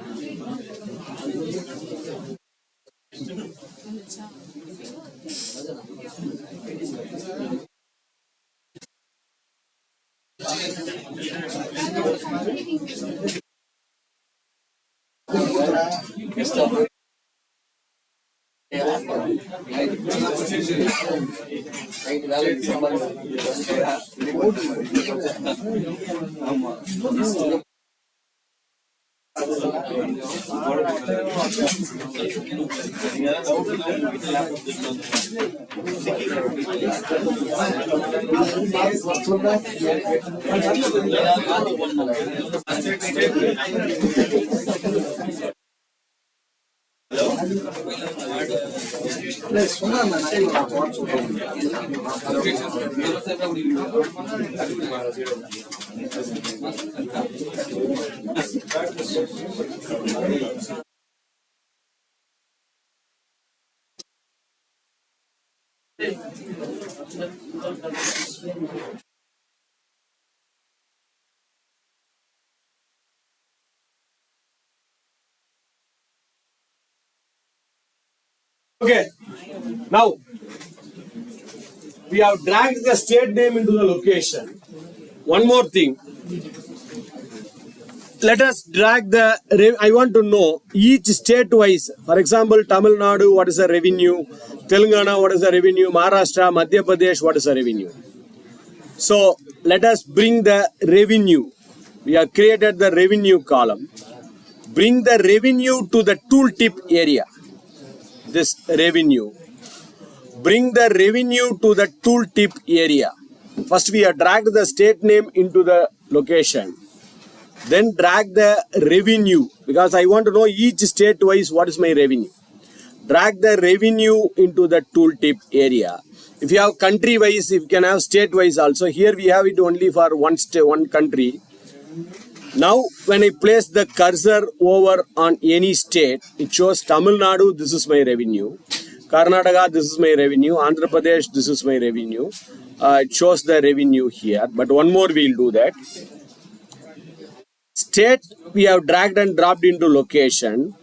Okay, now we have dragged the state name into the location. One more thing. Let us drag the, I want to know each state wise. For example, Tamil Nadu, what is the revenue? Telangana, what is the revenue? Maharashtra, Madhya Pradesh, what is the revenue? So let us bring the revenue. We have created the revenue column. Bring the revenue to the tooltip area. This revenue. Bring the revenue to the tooltip area. First we have dragged the state name into the location. Then drag the revenue, because I want to know each state wise what is my revenue. Drag the revenue into the tooltip area. If you have country wise, if you can have state wise also. Here we have it only for one country. Now, when I place the cursor over on any state, it shows Tamil Nadu, this is my revenue. Karnataka, this is my revenue. Andhra Pradesh, this is my revenue. It shows the revenue here. But one more, we'll do that. State, we have dragged and dropped into location.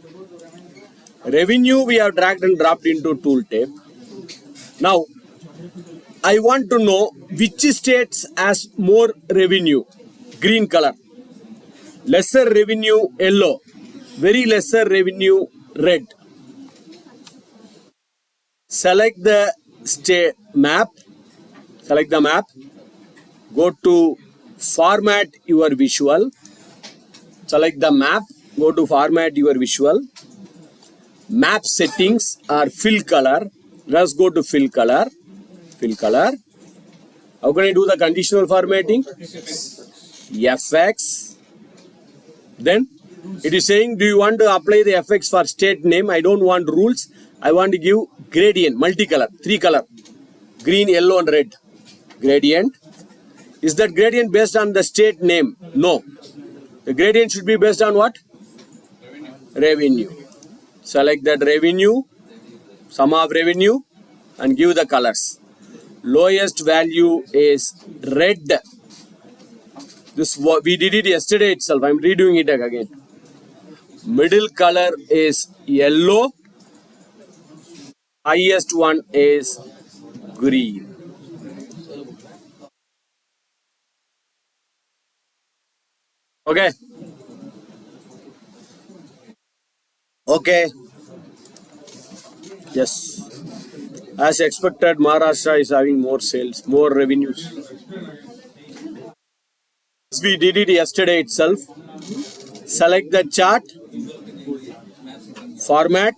Revenue, we have dragged and dropped into tooltip. Now, I want to know which states has more revenue. Green color. lesser revenue yellow, very lesser revenue red. Select the state map, select the map, go to format your visual, select the map, go to format your visual, map settings or fill color, let's go to fill color, fill color. How can I do the conditional formatting? FX. Then it is saying, do you want to apply the FX for state name? I don't want rules. I want to give gradient, multicolor, 3 color, green, yellow and red. Gradient. Is that gradient based on the state name? No. The gradient should be based on what? Revenue. Select that revenue, sum of revenue and give the colors. Lowest value is red. This we did it yesterday itself. I'm redoing it again. Middle color is yellow. Highest one is green. Okay. Okay. Yes. As expected, Maharashtra is having more sales, more revenues. We did it yesterday itself. Select the chart, format,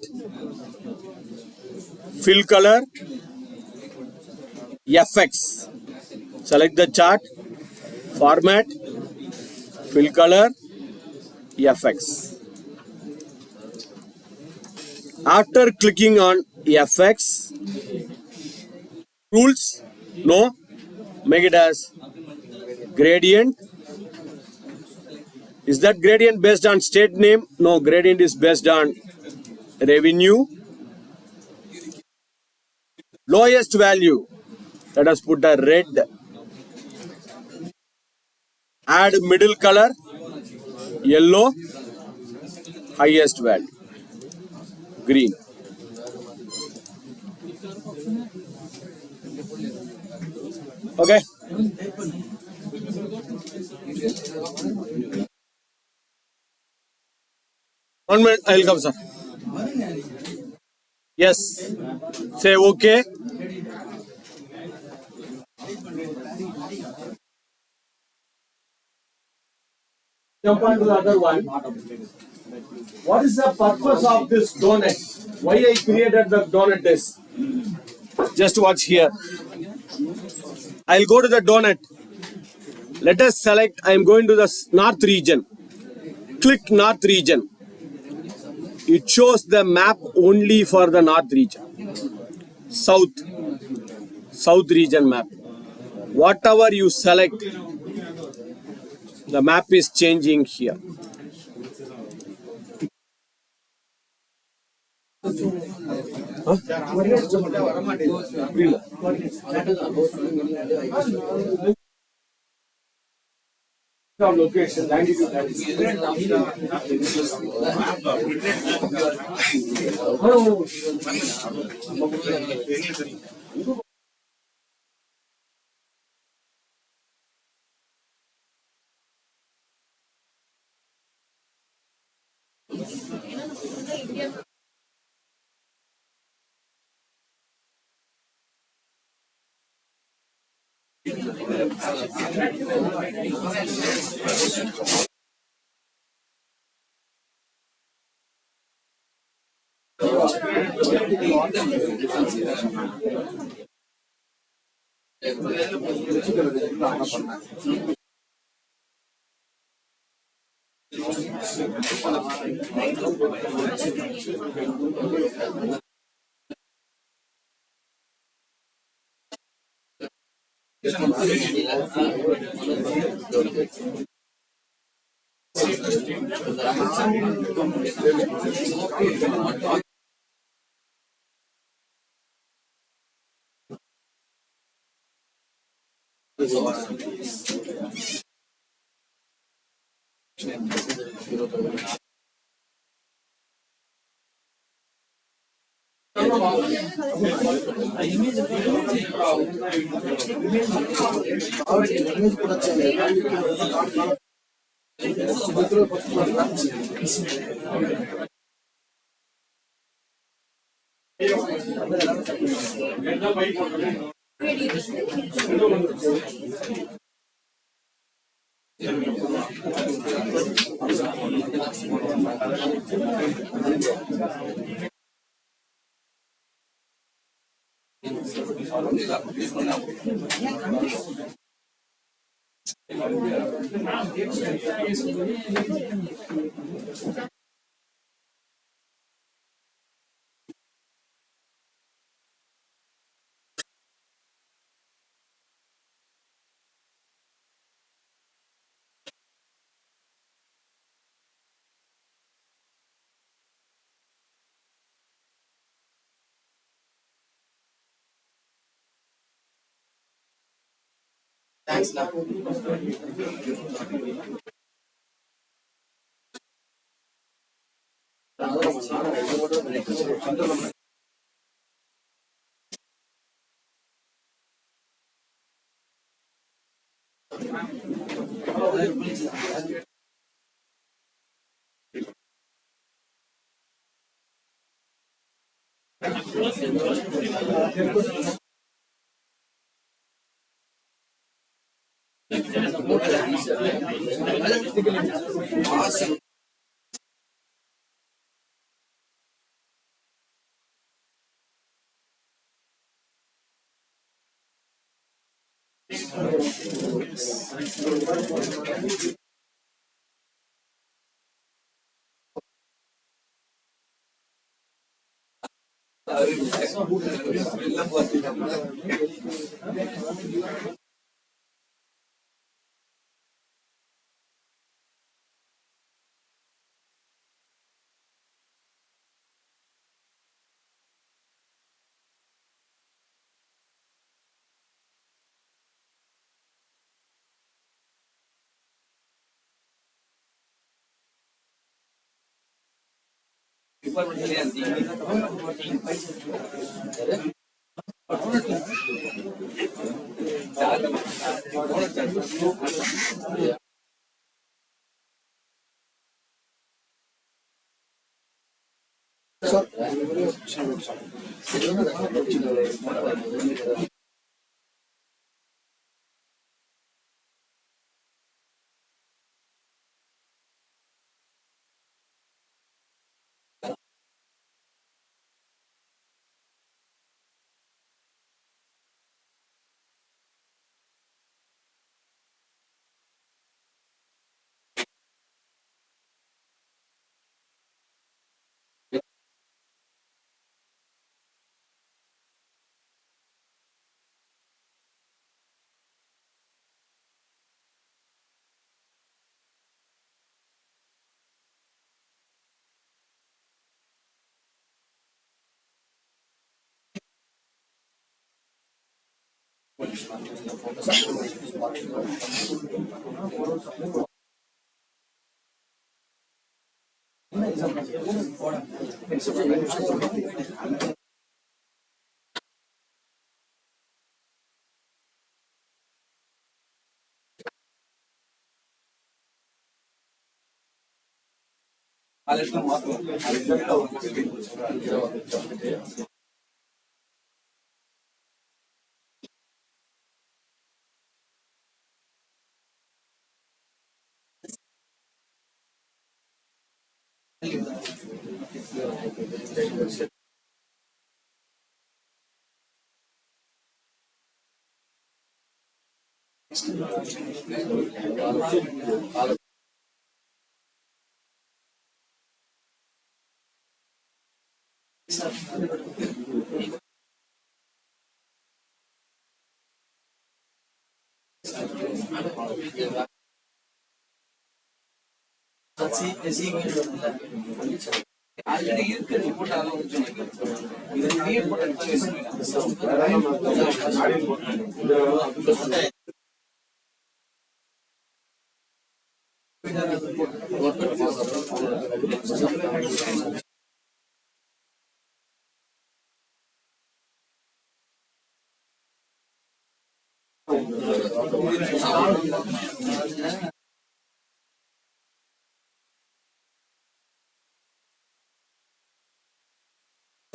fill color, FX. Select the chart, format, fill color, FX. After clicking on FX, rules, no, make it as gradient. Is that gradient based on state name? No, gradient is based on revenue. Lowest value, let us put a red. Add middle color, yellow. Highest value, green. Okay. One minute, I'll come, sir. Yes. Say okay. Jump on to the other one. What is the purpose of this donut? Why I created the donut is? Just watch here. I'll go to the donut. Let us select, I am going to the north region. Click north region. It shows the map only for the north region. South region map. Whatever you select, the map is changing here. Location,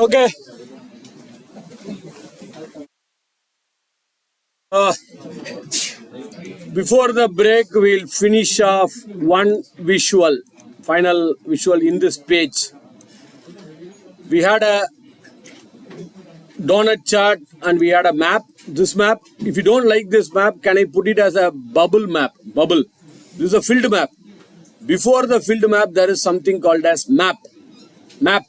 Okay. Before the break, we'll finish off one visual, final visual in this page. We had a donut chart and we had a map. This map, if you don't like this map, can I put it as a bubble map? Bubble. This is a filled map. Before the filled map, there is something called as map. Map.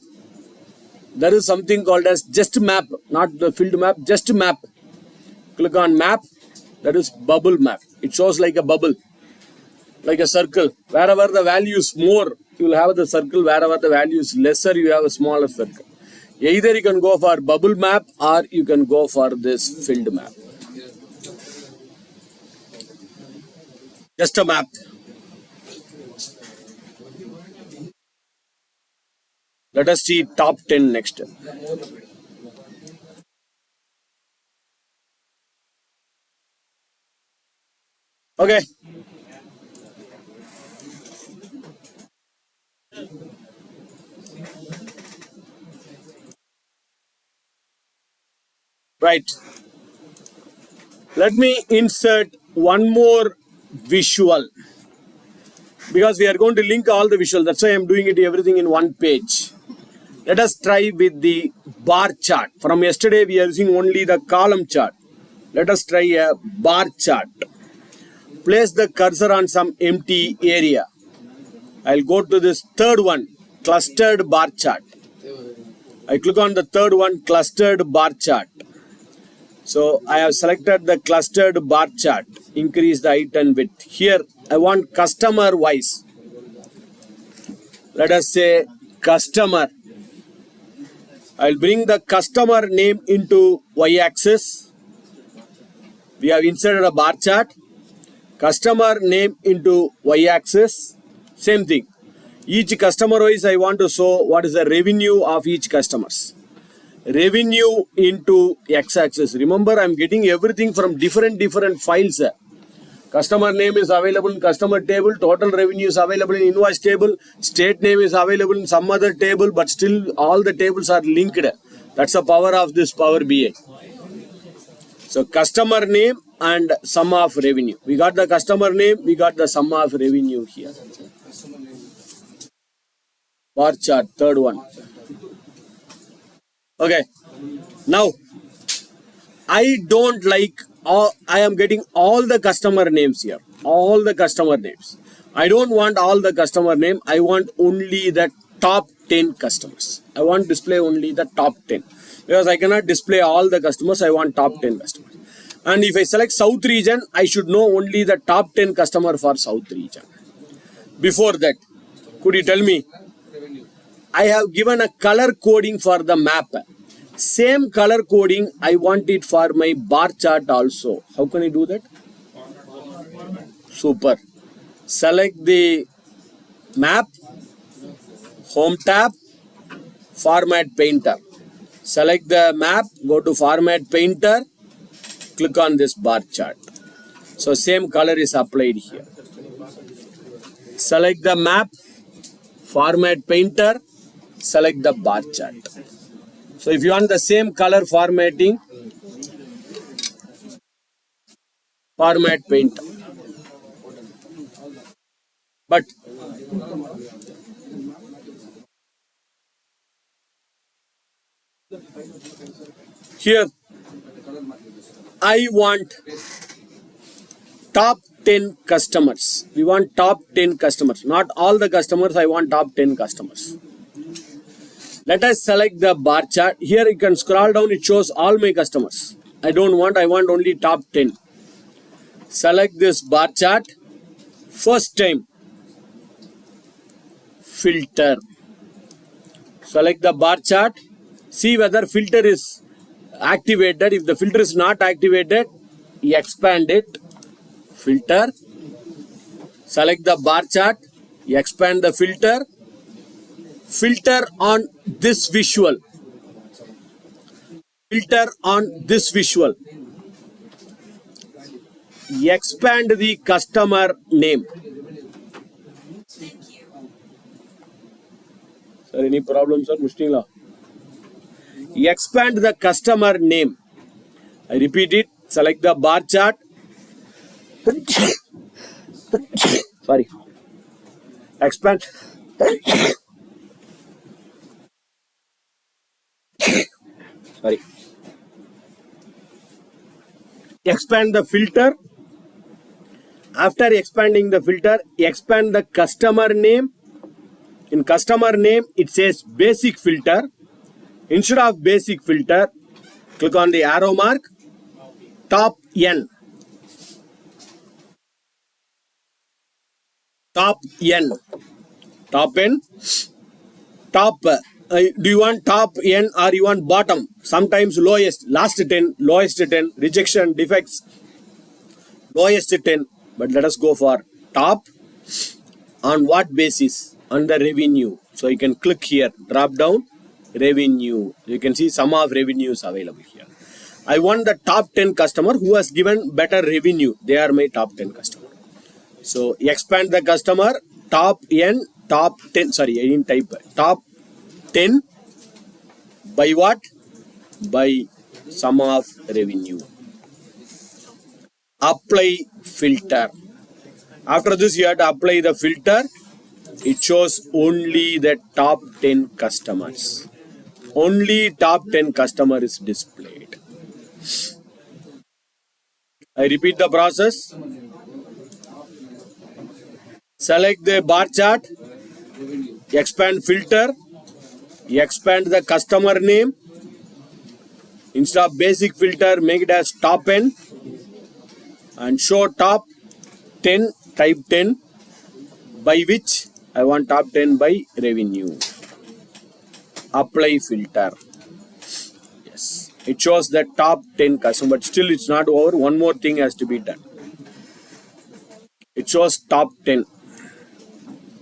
There is something called as just map, not the filled map, just map. Click on map. That is bubble map. It shows like a bubble, like a circle. Wherever the value is more, you will have the circle. Wherever the value is lesser, you have a smaller circle. Either you can go for bubble map or you can go for this filled map. Just a map. Let us see top 10 next. Okay. Right. Let me insert one more visual because we are going to link all the visuals. That's why I'm doing it everything in one page. Let us try with the bar chart. From yesterday, we are using only the column chart. Let us try a bar chart. Place the cursor on some empty area. I'll go to this third one, clustered bar chart. I click on the third one, clustered bar chart. So I have selected the clustered bar chart. Increase the height and width. Here I want customer wise. Let us say customer. I'll bring the customer name into y-axis. We have inserted a bar chart. Customer name into y-axis. Same thing. Each customer wise I want to show what is the revenue of each customers. Revenue into x-axis. Remember, I'm getting everything from different files. Customer name is available in customer table. Total revenue is available in invoice table. State name is available in some other table, but still all the tables are linked. That's the power of this Power BI. So customer name and sum of revenue. We got the customer name. We got the sum of revenue here. Bar chart, third one. Okay. Now, I don't like I am getting all the customer names here. All the customer names. I don't want all the customer name. I want only the top 10 customers. I want display only the top 10. Because I cannot display all the customers. I want top 10 customers. And if I select South region, I should know only the top 10 customer for South region. Before that, could you tell me? I have given a color coding for the map. Same color coding, I want it for my bar chart also. How can I do that? Super. Select the map, home tab, format painter. Select the map, go to format painter, click on this bar chart. So same color is applied here. Select the map, format painter, select the bar chart. So if you want the same color formatting, format painter. But here I want top 10 customers. We want top 10 customers. Not all the customers, I want top 10 customers. Let us select the bar chart. Here you can scroll down, it shows all my customers. I want only top 10. Select this bar chart. First time, filter. Select the bar chart. See whether filter is activated. If the filter is not activated, expand it. Filter. Select the bar chart. Expand the filter. Filter on this visual. Filter on this visual. Expand the customer name. Sir, any problem, sir? Mustingla. Expand the customer name. I repeat it. Select the bar chart. Sorry. Expand. Sorry. Expand the filter. After expanding the filter, expand the customer name. In customer name, it says basic filter. Instead of basic filter, click on the arrow mark, top N. Top N. Top N. Top. Do you want top N or you want bottom? Sometimes lowest. Last 10. Lowest 10. Rejection, defects. Lowest 10. But let us go for top. On what basis? On the revenue. So you can click here. Drop down. Revenue. You can see sum of revenues available here. I want the top 10 customer who has given better revenue. They are my top 10 customer. So expand the customer. Top N. Top 10. Sorry, I didn't type. Top 10 by what? By sum of revenue. Apply filter. After this, you have to apply the filter. It shows only the top 10 customers. Only top 10 customer is displayed. I repeat the process. Select the bar chart. Expand filter. Expand the customer name. Instead of basic filter, make it as top N. And show top 10, type 10. By which I want top 10 by revenue. Apply filter. Yes. It shows the top 10 customer, but still it's not over. One more thing has to be done. It shows top 10.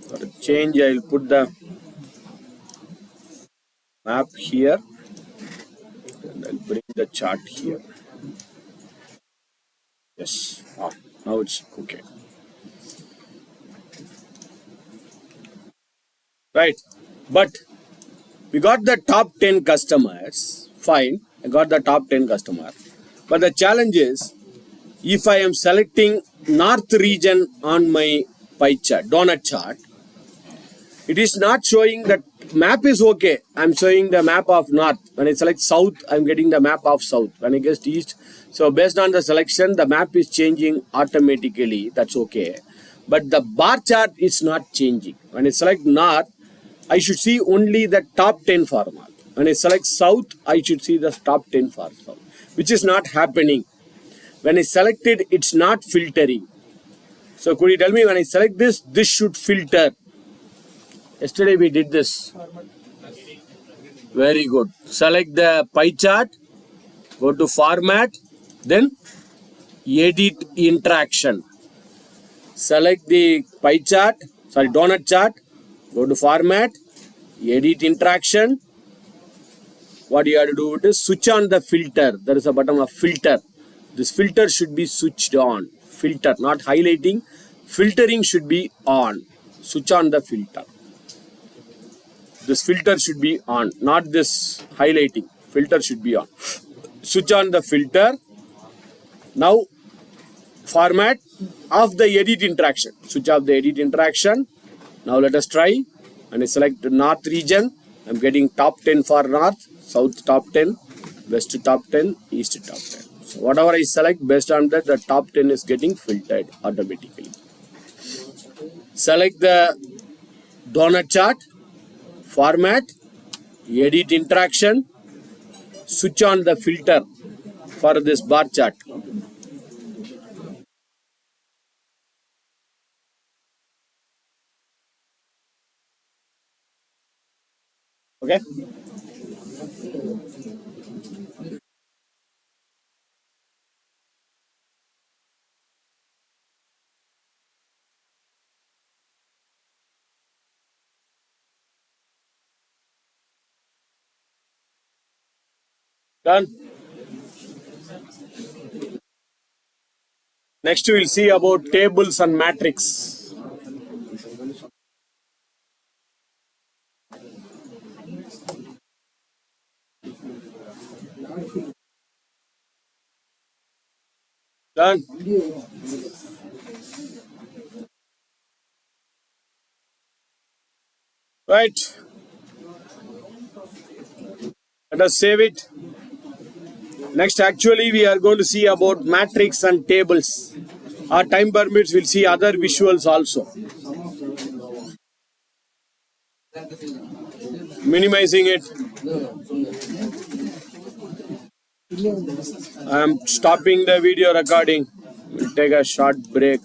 For a change, I'll put the map here. And I'll bring the chart here. Yes. Now it's okay. Right. But we got the top 10 customers. Fine. I got the top 10 customer. But the challenge is, if I am selecting north region on my pie chart, donut chart, it is not showing that map is okay. I'm showing the map of north. When I select south, I'm getting the map of south. When I get east, so based on the selection, the map is changing automatically. That's okay. But the bar chart is not changing. When I select north, I should see only the top 10 for north. When I select south, I should see the top 10 for south, which is not happening. When I select it, it's not filtering. So could you tell me when I select this, this should filter? Yesterday we did this. Very good. Select the pie chart, go to format, then edit interaction. Select the pie chart, donut chart, go to format, edit interaction. What you have to do is switch on the filter. There is a button of filter. This filter should be switched on. Filter, not highlighting. Filtering should be on. Switch on the filter. This filter should be on, not this highlighting. Filter should be on. Switch on the filter. Now, format of the edit interaction. Switch off the edit interaction. Now let us try. And I select the north region. I'm getting top 10 for north, south top 10, west top 10, east top 10. So whatever I select, based on that, the top 10 is getting filtered automatically. Select the donut chart, format, edit interaction, switch on the filter for this bar chart. Okay. Done. Next we will see about tables and matrix. Done. Right. Let us save it. Next, actually, we are going to see about matrix and tables. Our time permits, we'll see other visuals also. Minimizing it. I am stopping the video recording. We'll take a short break.